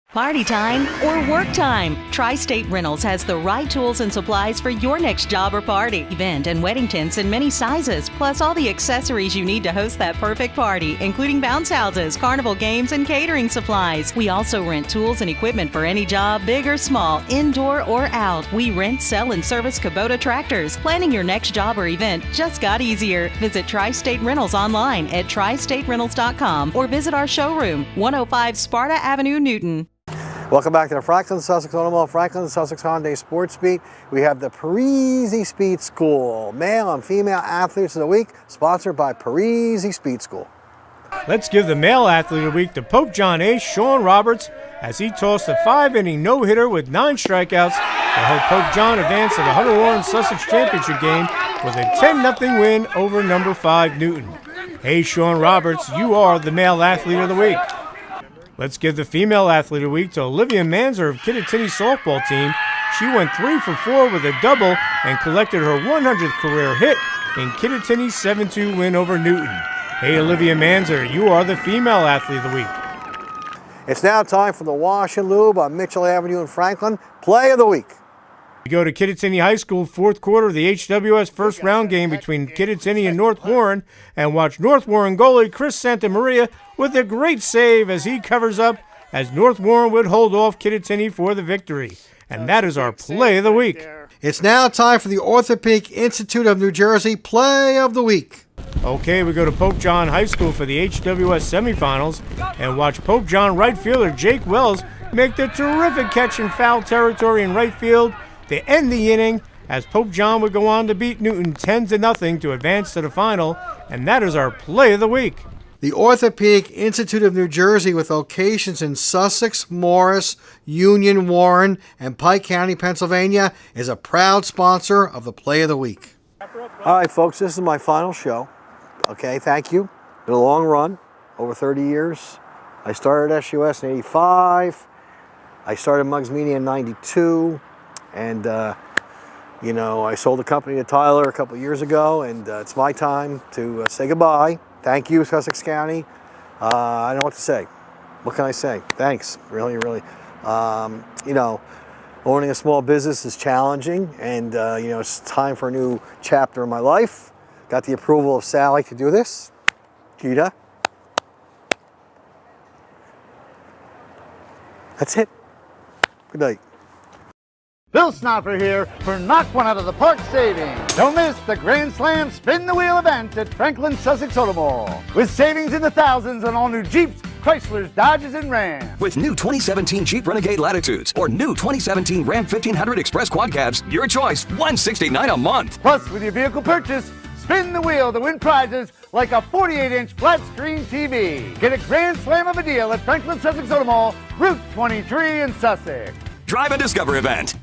Party time or work time? Tri-State Rentals has the right tools and supplies for your next job or party, event, and wedding tents in many sizes, plus all the accessories you need to host that perfect party, including bounce houses, carnival games, and catering supplies. We also rent tools and equipment for any job, big or small, indoor or out. We rent, sell, and service Kubota tractors. Planning your next job or event just got easier. Visit Tri-State Rentals online at tristaterentals.com or visit our showroom, 105 Sparta Avenue, Newton. Welcome back to the Franklin Sussex Automall, Franklin Sussex Hyundai Sports Beat. We have the Parisi Speed School, male and female athletes of the week, sponsored by Parisi Speed School. Let's give the male athlete of the week to Pope John ace Sean Roberts as he tossed a 5-inning no-hitter with 9 strikeouts to help Pope John advance to the Hunter Warren Sussex Championship game with a 10-0 win over number 5 Newton. Hey Sean Roberts, you are the male athlete of the week. Let's give the female athlete of the week to Olivia Manzer of Kittatinny softball team. She went 3 for 4 with a double and collected her 100th career hit in Kittatinny's 7-2 win over Newton. Hey Olivia Manzer, you are the female athlete of the week. It's now time for the Wash and Lube on Mitchell Avenue in Franklin, Play of the Week. We go to Kittatinny High School, fourth quarter of the HWS first round game between Kittatinny and North Warren, and watch North Warren goalie Chris Santamaria with a great save as he covers up as North Warren would hold off Kittatinny for the victory. And that is our Play of the Week. It's now time for the Orthopedic Institute of New Jersey Play of the Week. Okay, we go to Pope John High School for the HWS semifinals and watch Pope John right fielder Jake Wells make the terrific catch in foul territory in right field to end the inning, as Pope John would go on to beat Newton 10-0 to advance to the final, and that is our Play of the Week. The Orthopedic Institute of New Jersey, with locations in Sussex, Morris, Union, Warren, and Pike County, Pennsylvania, is a proud sponsor of the Play of the Week. All right, folks, this is my final show. Okay, thank you. Been a long run, over 30 years. I started at SUS in 85. I started Muggs Media in 92. And, you know, I sold the company to Tyler a couple of years ago, and it's my time to say goodbye. Thank you, Sussex County. I don't know what to say. What can I say? Thanks, really, really. You know, owning a small business is challenging, and, you know, it's time for a new chapter in my life. Got the approval of Sally to do this. Gita. That's it. Good night. Bill Snopper here for Knock One Out of the Park Savings. Don't miss the Grand Slam Spin the Wheel event at Franklin Sussex Automall. With savings in the thousands on all new Jeeps, Chryslers, Dodges, and Rams. With new 2017 Jeep Renegade Latitudes or new 2017 Ram 1500 Express Quad Cabs, your choice, $169 a month. Plus, with your vehicle purchase, spin the wheel to win prizes like a 48-inch flat-screen TV. Get a grand slam of a deal at Franklin Sussex Automall, Route 23 in Sussex. Drive and Discover event.